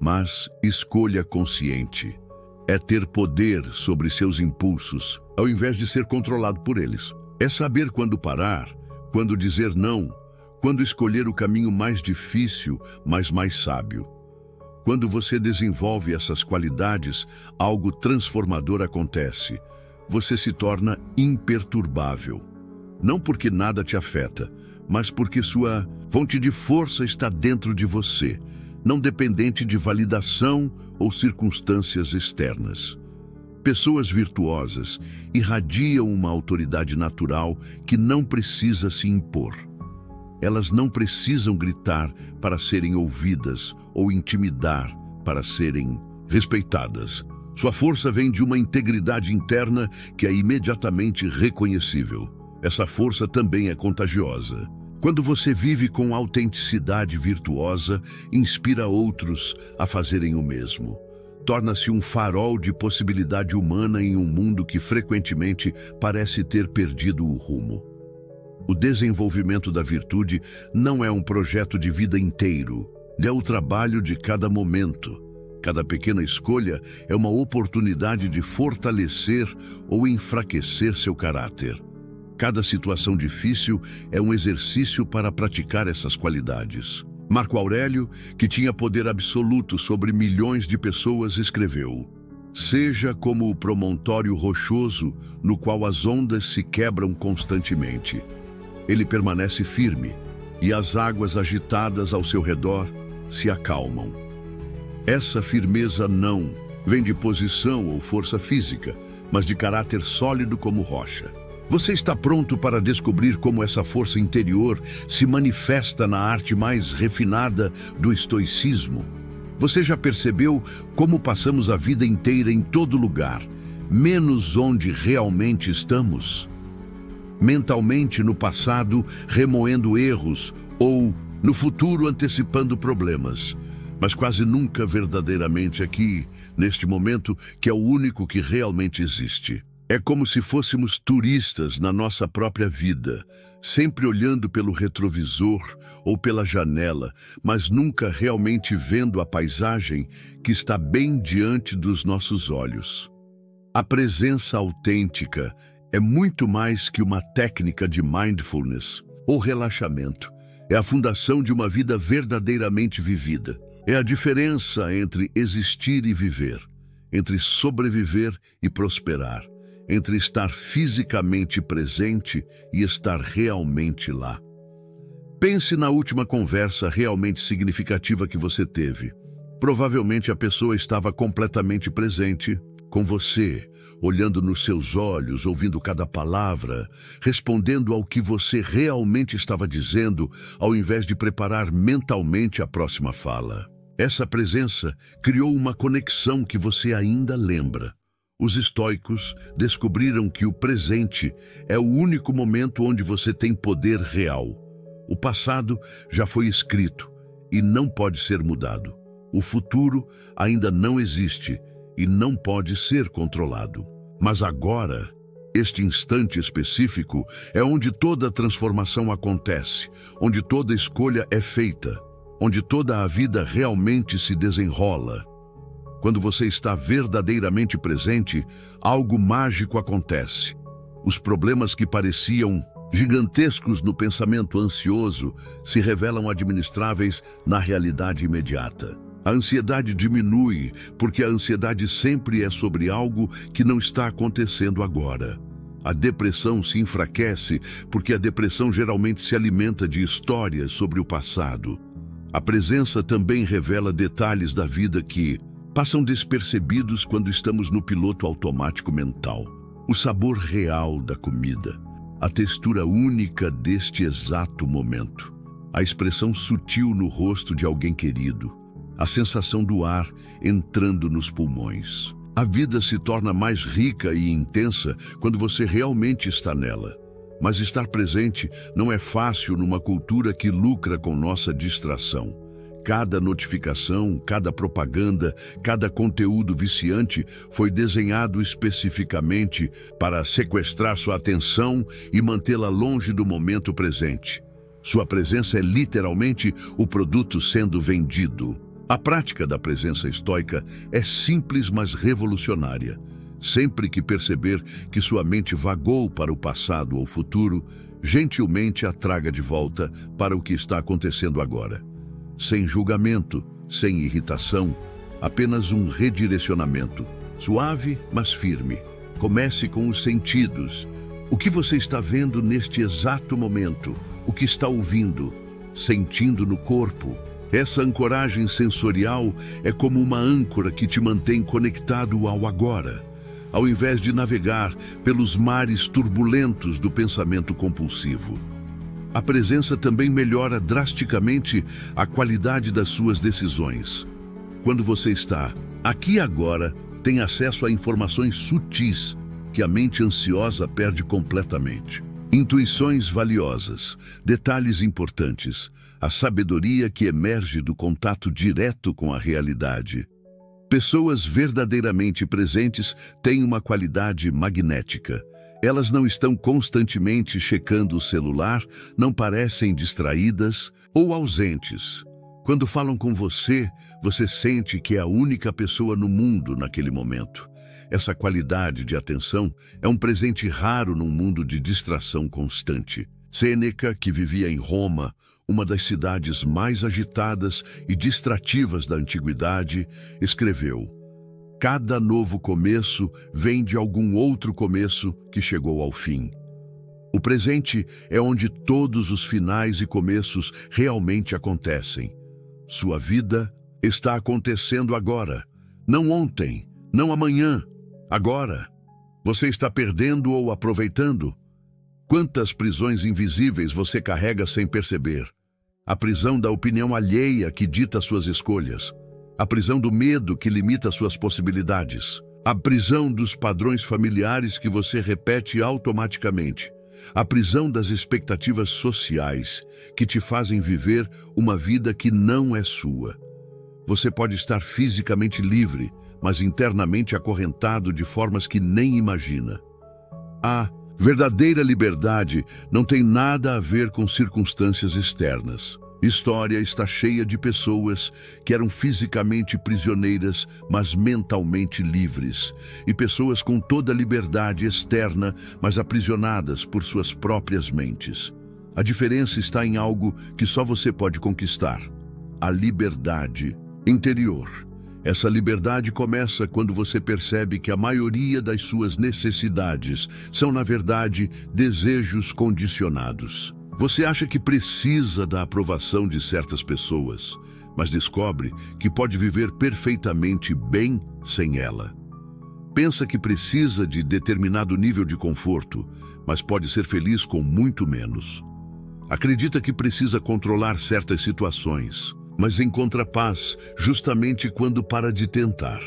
mas escolha consciente. É ter poder sobre seus impulsos, ao invés de ser controlado por eles. É saber quando parar, quando dizer não, quando escolher o caminho mais difícil, mas mais sábio. Quando você desenvolve essas qualidades, algo transformador acontece. Você se torna imperturbável. Não porque nada te afeta, mas porque sua fonte de força está dentro de você, não dependente de validação ou circunstâncias externas. Pessoas virtuosas irradiam uma autoridade natural que não precisa se impor. Elas não precisam gritar para serem ouvidas ou intimidar para serem respeitadas. Sua força vem de uma integridade interna que é imediatamente reconhecível. Essa força também é contagiosa. Quando você vive com autenticidade virtuosa, inspira outros a fazerem o mesmo. Torna-se um farol de possibilidade humana em um mundo que frequentemente parece ter perdido o rumo. O desenvolvimento da virtude não é um projeto de vida inteiro, é o trabalho de cada momento. Cada pequena escolha é uma oportunidade de fortalecer ou enfraquecer seu caráter. Cada situação difícil é um exercício para praticar essas qualidades. Marco Aurélio, que tinha poder absoluto sobre milhões de pessoas, escreveu: "Seja como o promontório rochoso no qual as ondas se quebram constantemente. Ele permanece firme e as águas agitadas ao seu redor se acalmam." Essa firmeza não vem de posição ou força física, mas de caráter sólido como rocha. Você está pronto para descobrir como essa força interior se manifesta na arte mais refinada do estoicismo? Você já percebeu como passamos a vida inteira em todo lugar, menos onde realmente estamos? Mentalmente no passado, remoendo erros, ou no futuro antecipando problemas, mas quase nunca verdadeiramente aqui, neste momento, que é o único que realmente existe. É como se fôssemos turistas na nossa própria vida, sempre olhando pelo retrovisor ou pela janela, mas nunca realmente vendo a paisagem que está bem diante dos nossos olhos. A presença autêntica é muito mais que uma técnica de mindfulness ou relaxamento. É a fundação de uma vida verdadeiramente vivida. É a diferença entre existir e viver, entre sobreviver e prosperar, entre estar fisicamente presente e estar realmente lá. Pense na última conversa realmente significativa que você teve. Provavelmente a pessoa estava completamente presente com você, olhando nos seus olhos, ouvindo cada palavra, respondendo ao que você realmente estava dizendo, ao invés de preparar mentalmente a próxima fala. Essa presença criou uma conexão que você ainda lembra. Os estoicos descobriram que o presente é o único momento onde você tem poder real. O passado já foi escrito e não pode ser mudado. O futuro ainda não existe e não pode ser controlado. Mas agora, este instante específico, é onde toda transformação acontece, onde toda escolha é feita, onde toda a vida realmente se desenrola. Quando você está verdadeiramente presente, algo mágico acontece. Os problemas que pareciam gigantescos no pensamento ansioso se revelam administráveis na realidade imediata. A ansiedade diminui, porque a ansiedade sempre é sobre algo que não está acontecendo agora. A depressão se enfraquece, porque a depressão geralmente se alimenta de histórias sobre o passado. A presença também revela detalhes da vida que passam despercebidos quando estamos no piloto automático mental. O sabor real da comida, a textura única deste exato momento, a expressão sutil no rosto de alguém querido, a sensação do ar entrando nos pulmões. A vida se torna mais rica e intensa quando você realmente está nela. Mas estar presente não é fácil numa cultura que lucra com nossa distração. Cada notificação, cada propaganda, cada conteúdo viciante foi desenhado especificamente para sequestrar sua atenção e mantê-la longe do momento presente. Sua presença é literalmente o produto sendo vendido. A prática da presença estoica é simples, mas revolucionária. Sempre que perceber que sua mente vagou para o passado ou futuro, gentilmente a traga de volta para o que está acontecendo agora. Sem julgamento, sem irritação, apenas um redirecionamento. Suave, mas firme. Comece com os sentidos. O que você está vendo neste exato momento? O que está ouvindo? Sentindo no corpo? Essa ancoragem sensorial é como uma âncora que te mantém conectado ao agora, ao invés de navegar pelos mares turbulentos do pensamento compulsivo. A presença também melhora drasticamente a qualidade das suas decisões. Quando você está aqui agora, tem acesso a informações sutis que a mente ansiosa perde completamente. Intuições valiosas, detalhes importantes, a sabedoria que emerge do contato direto com a realidade. Pessoas verdadeiramente presentes têm uma qualidade magnética. Elas não estão constantemente checando o celular, não parecem distraídas ou ausentes. Quando falam com você, você sente que é a única pessoa no mundo naquele momento. Essa qualidade de atenção é um presente raro num mundo de distração constante. Sêneca, que vivia em Roma, uma das cidades mais agitadas e distrativas da antiguidade, escreveu: "Cada novo começo vem de algum outro começo que chegou ao fim." O presente é onde todos os finais e começos realmente acontecem. Sua vida está acontecendo agora, não ontem, não amanhã, agora. Você está perdendo ou aproveitando? Quantas prisões invisíveis você carrega sem perceber? A prisão da opinião alheia que dita suas escolhas. A prisão do medo que limita suas possibilidades. A prisão dos padrões familiares que você repete automaticamente. A prisão das expectativas sociais que te fazem viver uma vida que não é sua. Você pode estar fisicamente livre, mas internamente acorrentado de formas que nem imagina. A verdadeira liberdade não tem nada a ver com circunstâncias externas. História está cheia de pessoas que eram fisicamente prisioneiras, mas mentalmente livres, e pessoas com toda a liberdade externa, mas aprisionadas por suas próprias mentes. A diferença está em algo que só você pode conquistar: a liberdade interior. Essa liberdade começa quando você percebe que a maioria das suas necessidades são, na verdade, desejos condicionados. Você acha que precisa da aprovação de certas pessoas, mas descobre que pode viver perfeitamente bem sem ela. Pensa que precisa de determinado nível de conforto, mas pode ser feliz com muito menos. Acredita que precisa controlar certas situações, mas encontra paz justamente quando para de tentar.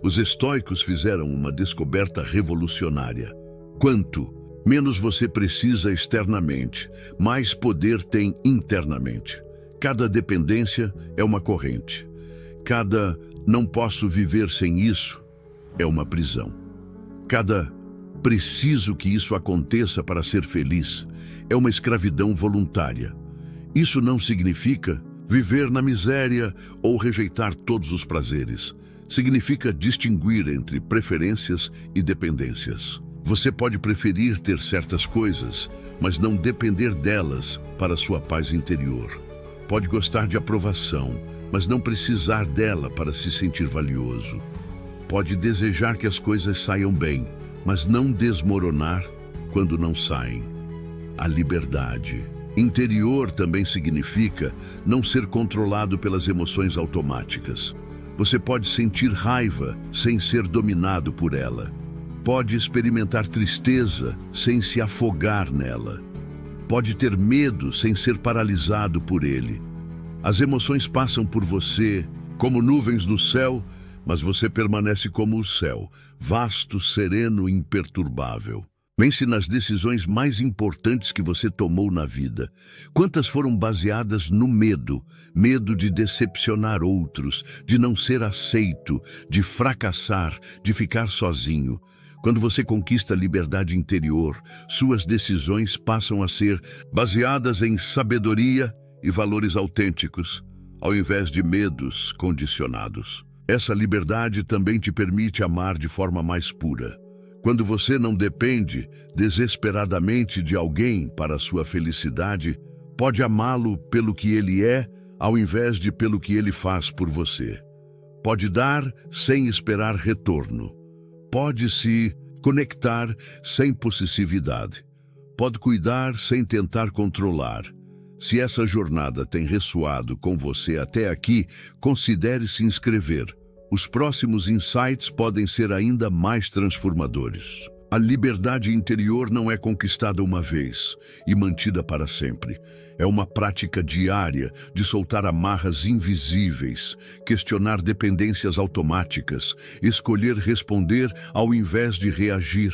Os estoicos fizeram uma descoberta revolucionária. Quanto menos você precisa externamente, mais poder tem internamente. Cada dependência é uma corrente. Cada "não posso viver sem isso" é uma prisão. Cada "preciso que isso aconteça para ser feliz" é uma escravidão voluntária. Isso não significa viver na miséria ou rejeitar todos os prazeres. Significa distinguir entre preferências e dependências. Você pode preferir ter certas coisas, mas não depender delas para sua paz interior. Pode gostar de aprovação, mas não precisar dela para se sentir valioso. Pode desejar que as coisas saiam bem, mas não desmoronar quando não saem. A liberdade interior também significa não ser controlado pelas emoções automáticas. Você pode sentir raiva sem ser dominado por ela. Pode experimentar tristeza sem se afogar nela. Pode ter medo sem ser paralisado por ele. As emoções passam por você como nuvens no céu, mas você permanece como o céu, vasto, sereno e imperturbável. Pense nas decisões mais importantes que você tomou na vida. Quantas foram baseadas no medo? Medo de decepcionar outros, de não ser aceito, de fracassar, de ficar sozinho. Quando você conquista a liberdade interior, suas decisões passam a ser baseadas em sabedoria e valores autênticos, ao invés de medos condicionados. Essa liberdade também te permite amar de forma mais pura. Quando você não depende desesperadamente de alguém para a sua felicidade, pode amá-lo pelo que ele é, ao invés de pelo que ele faz por você. Pode dar sem esperar retorno. Pode se conectar sem possessividade. Pode cuidar sem tentar controlar. Se essa jornada tem ressoado com você até aqui, considere se inscrever. Os próximos insights podem ser ainda mais transformadores. A liberdade interior não é conquistada uma vez e mantida para sempre. É uma prática diária de soltar amarras invisíveis, questionar dependências automáticas, escolher responder ao invés de reagir.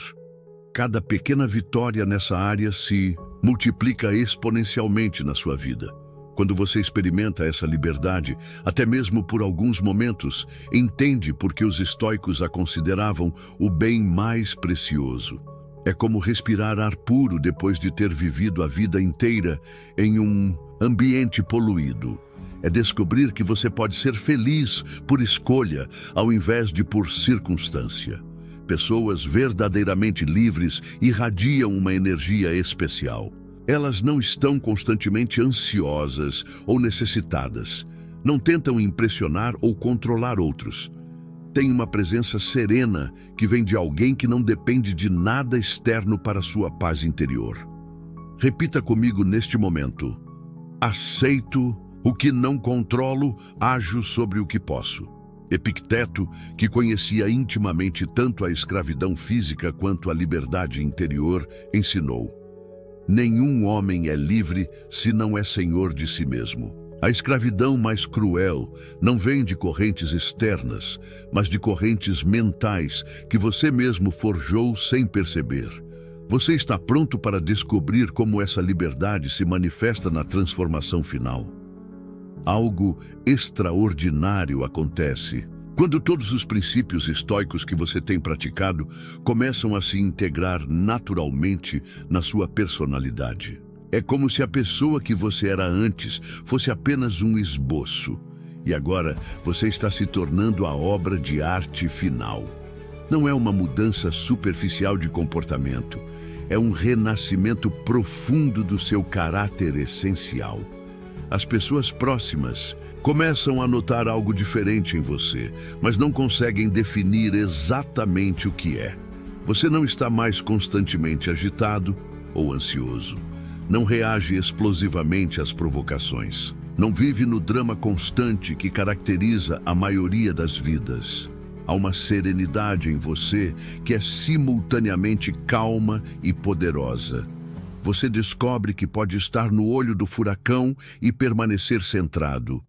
Cada pequena vitória nessa área se multiplica exponencialmente na sua vida. Quando você experimenta essa liberdade, até mesmo por alguns momentos, entende por que os estoicos a consideravam o bem mais precioso. É como respirar ar puro depois de ter vivido a vida inteira em um ambiente poluído. É descobrir que você pode ser feliz por escolha, ao invés de por circunstância. Pessoas verdadeiramente livres irradiam uma energia especial. Elas não estão constantemente ansiosas ou necessitadas. Não tentam impressionar ou controlar outros. Têm uma presença serena que vem de alguém que não depende de nada externo para sua paz interior. Repita comigo neste momento: aceito o que não controlo, ajo sobre o que posso. Epicteto, que conhecia intimamente tanto a escravidão física quanto a liberdade interior, ensinou: nenhum homem é livre se não é senhor de si mesmo. A escravidão mais cruel não vem de correntes externas, mas de correntes mentais que você mesmo forjou sem perceber. Você está pronto para descobrir como essa liberdade se manifesta na transformação final? Algo extraordinário acontece quando todos os princípios estoicos que você tem praticado começam a se integrar naturalmente na sua personalidade. É como se a pessoa que você era antes fosse apenas um esboço, e agora você está se tornando a obra de arte final. Não é uma mudança superficial de comportamento, é um renascimento profundo do seu caráter essencial. As pessoas próximas começam a notar algo diferente em você, mas não conseguem definir exatamente o que é. Você não está mais constantemente agitado ou ansioso. Não reage explosivamente às provocações. Não vive no drama constante que caracteriza a maioria das vidas. Há uma serenidade em você que é simultaneamente calma e poderosa. Você descobre que pode estar no olho do furacão e permanecer centrado.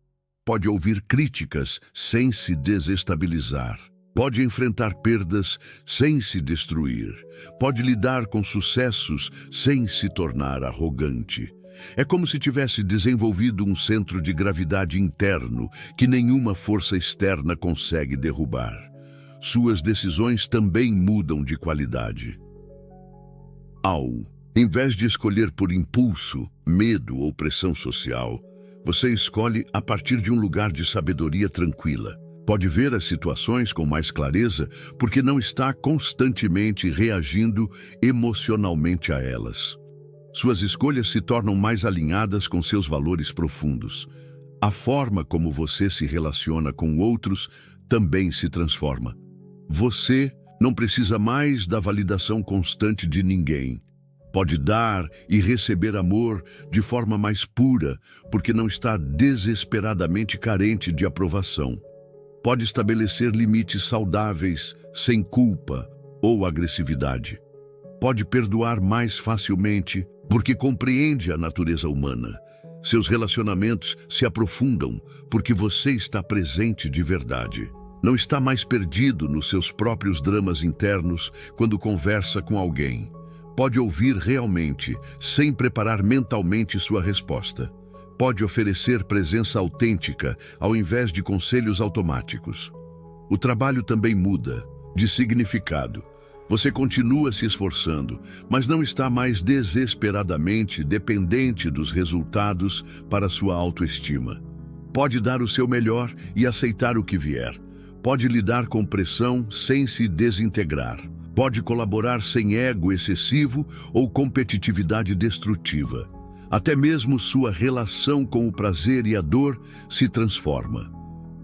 Pode ouvir críticas sem se desestabilizar. Pode enfrentar perdas sem se destruir. Pode lidar com sucessos sem se tornar arrogante. É como se tivesse desenvolvido um centro de gravidade interno que nenhuma força externa consegue derrubar. Suas decisões também mudam de qualidade. Em vez de escolher por impulso, medo ou pressão social, você escolhe a partir de um lugar de sabedoria tranquila. Pode ver as situações com mais clareza porque não está constantemente reagindo emocionalmente a elas. Suas escolhas se tornam mais alinhadas com seus valores profundos. A forma como você se relaciona com outros também se transforma. Você não precisa mais da validação constante de ninguém. Pode dar e receber amor de forma mais pura, porque não está desesperadamente carente de aprovação. Pode estabelecer limites saudáveis, sem culpa ou agressividade. Pode perdoar mais facilmente, porque compreende a natureza humana. Seus relacionamentos se aprofundam, porque você está presente de verdade. Não está mais perdido nos seus próprios dramas internos quando conversa com alguém. Pode ouvir realmente, sem preparar mentalmente sua resposta. Pode oferecer presença autêntica, ao invés de conselhos automáticos. O trabalho também muda, de significado. Você continua se esforçando, mas não está mais desesperadamente dependente dos resultados para sua autoestima. Pode dar o seu melhor e aceitar o que vier. Pode lidar com pressão sem se desintegrar. Pode colaborar sem ego excessivo ou competitividade destrutiva. Até mesmo sua relação com o prazer e a dor se transforma.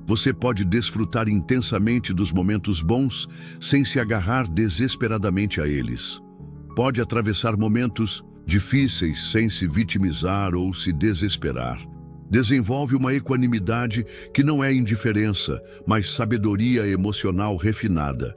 Você pode desfrutar intensamente dos momentos bons sem se agarrar desesperadamente a eles. Pode atravessar momentos difíceis sem se vitimizar ou se desesperar. Desenvolve uma equanimidade que não é indiferença, mas sabedoria emocional refinada.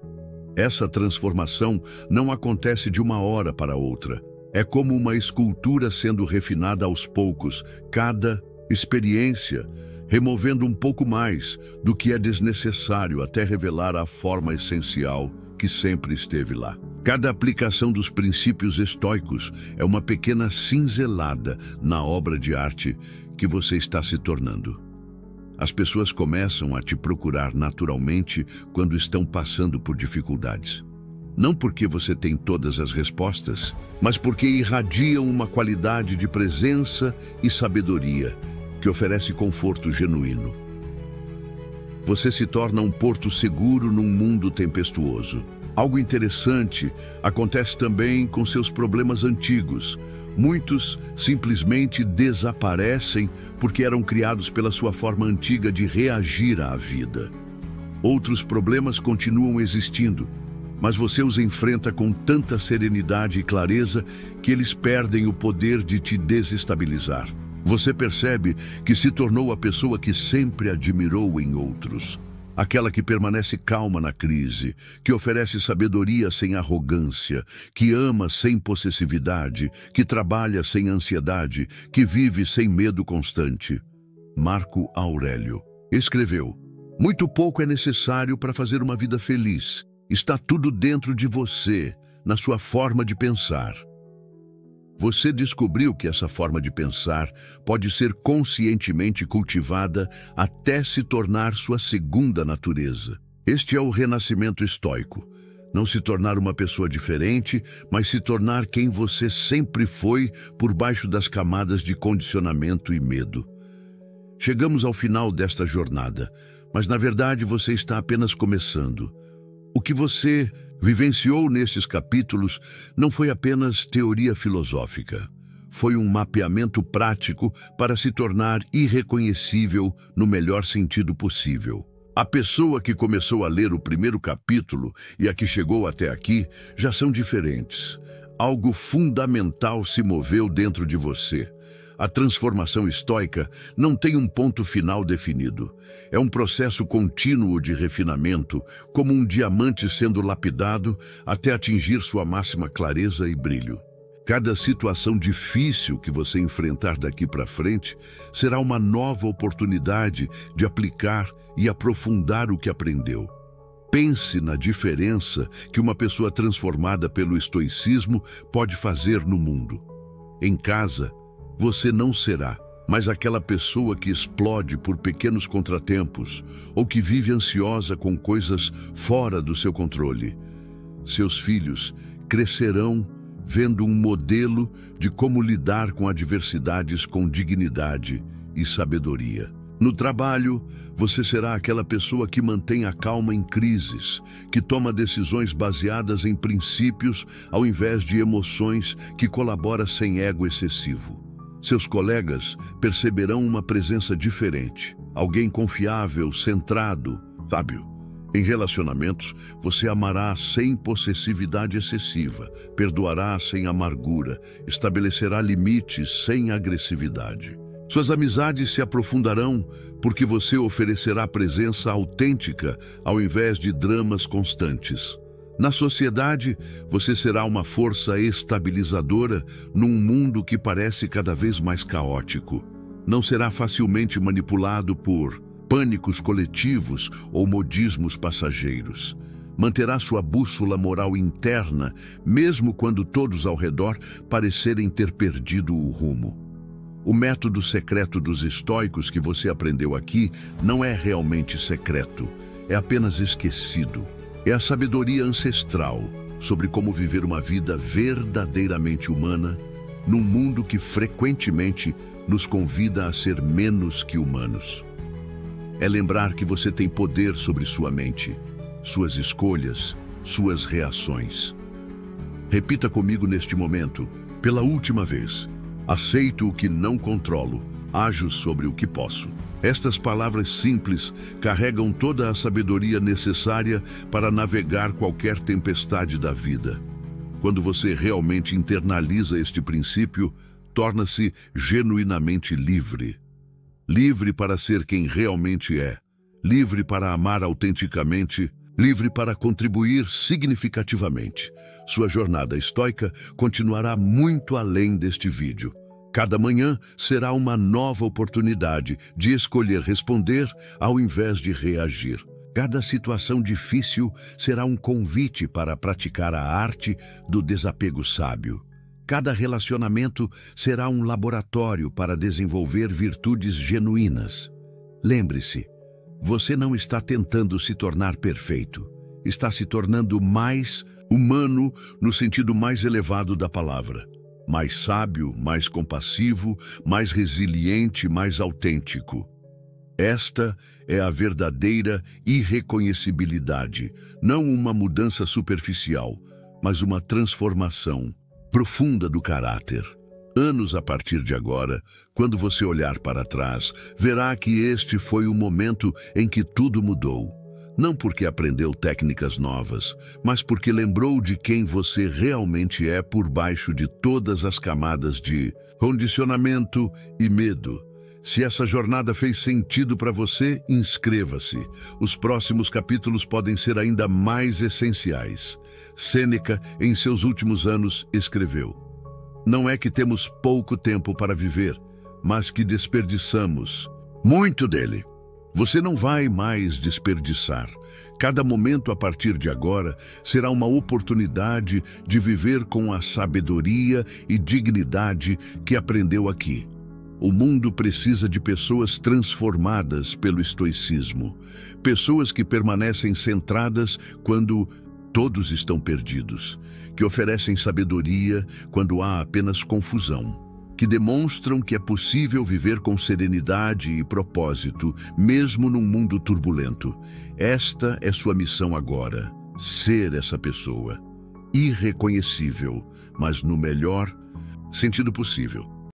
Essa transformação não acontece de uma hora para outra. É como uma escultura sendo refinada aos poucos, cada experiência, removendo um pouco mais do que é desnecessário até revelar a forma essencial que sempre esteve lá. Cada aplicação dos princípios estoicos é uma pequena cinzelada na obra de arte que você está se tornando. As pessoas começam a te procurar naturalmente quando estão passando por dificuldades. Não porque você tem todas as respostas, mas porque irradiam uma qualidade de presença e sabedoria que oferece conforto genuíno. Você se torna um porto seguro num mundo tempestuoso. Algo interessante acontece também com seus problemas antigos. Muitos simplesmente desaparecem porque eram criados pela sua forma antiga de reagir à vida. Outros problemas continuam existindo, mas você os enfrenta com tanta serenidade e clareza que eles perdem o poder de te desestabilizar. Você percebe que se tornou a pessoa que sempre admirou em outros. Aquela que permanece calma na crise, que oferece sabedoria sem arrogância, que ama sem possessividade, que trabalha sem ansiedade, que vive sem medo constante. Marco Aurélio escreveu: "Muito pouco é necessário para fazer uma vida feliz. Está tudo dentro de você, na sua forma de pensar." Você descobriu que essa forma de pensar pode ser conscientemente cultivada até se tornar sua segunda natureza. Este é o renascimento estoico. Não se tornar uma pessoa diferente, mas se tornar quem você sempre foi por baixo das camadas de condicionamento e medo. Chegamos ao final desta jornada, mas na verdade você está apenas começando. O que você vivenciou nesses capítulos não foi apenas teoria filosófica. Foi um mapeamento prático para se tornar irreconhecível no melhor sentido possível. A pessoa que começou a ler o primeiro capítulo e a que chegou até aqui já são diferentes. Algo fundamental se moveu dentro de você. A transformação estoica não tem um ponto final definido. É um processo contínuo de refinamento, como um diamante sendo lapidado até atingir sua máxima clareza e brilho. Cada situação difícil que você enfrentar daqui para frente será uma nova oportunidade de aplicar e aprofundar o que aprendeu. Pense na diferença que uma pessoa transformada pelo estoicismo pode fazer no mundo. Em casa, você não será mais aquela pessoa que explode por pequenos contratempos ou que vive ansiosa com coisas fora do seu controle. Seus filhos crescerão vendo um modelo de como lidar com adversidades com dignidade e sabedoria. No trabalho, você será aquela pessoa que mantém a calma em crises, que toma decisões baseadas em princípios ao invés de emoções, que colabora sem ego excessivo. Seus colegas perceberão uma presença diferente, alguém confiável, centrado, sábio. Em relacionamentos, você amará sem possessividade excessiva, perdoará sem amargura, estabelecerá limites sem agressividade. Suas amizades se aprofundarão porque você oferecerá presença autêntica ao invés de dramas constantes. Na sociedade, você será uma força estabilizadora num mundo que parece cada vez mais caótico. Não será facilmente manipulado por pânicos coletivos ou modismos passageiros. Manterá sua bússola moral interna, mesmo quando todos ao redor parecerem ter perdido o rumo. O método secreto dos estoicos que você aprendeu aqui não é realmente secreto, é apenas esquecido. É a sabedoria ancestral sobre como viver uma vida verdadeiramente humana num mundo que frequentemente nos convida a ser menos que humanos. É lembrar que você tem poder sobre sua mente, suas escolhas, suas reações. Repita comigo neste momento, pela última vez: aceito o que não controlo, ajo sobre o que posso. Estas palavras simples carregam toda a sabedoria necessária para navegar qualquer tempestade da vida. Quando você realmente internaliza este princípio, torna-se genuinamente livre. Livre para ser quem realmente é, livre para amar autenticamente, livre para contribuir significativamente. Sua jornada estoica continuará muito além deste vídeo. Cada manhã será uma nova oportunidade de escolher responder ao invés de reagir. Cada situação difícil será um convite para praticar a arte do desapego sábio. Cada relacionamento será um laboratório para desenvolver virtudes genuínas. Lembre-se, você não está tentando se tornar perfeito. Está se tornando mais humano no sentido mais elevado da palavra. Mais sábio, mais compassivo, mais resiliente, mais autêntico. Esta é a verdadeira irreconhecibilidade, não uma mudança superficial, mas uma transformação profunda do caráter. Anos a partir de agora, quando você olhar para trás, verá que este foi o momento em que tudo mudou. Não porque aprendeu técnicas novas, mas porque lembrou de quem você realmente é por baixo de todas as camadas de condicionamento e medo. Se essa jornada fez sentido para você, inscreva-se. Os próximos capítulos podem ser ainda mais essenciais. Sêneca, em seus últimos anos, escreveu: "Não é que temos pouco tempo para viver, mas que desperdiçamos muito dele." Você não vai mais desperdiçar. Cada momento a partir de agora será uma oportunidade de viver com a sabedoria e dignidade que aprendeu aqui. O mundo precisa de pessoas transformadas pelo estoicismo, pessoas que permanecem centradas quando todos estão perdidos, que oferecem sabedoria quando há apenas confusão, que demonstram que é possível viver com serenidade e propósito, mesmo num mundo turbulento. Esta é sua missão agora, ser essa pessoa, irreconhecível, mas no melhor sentido possível.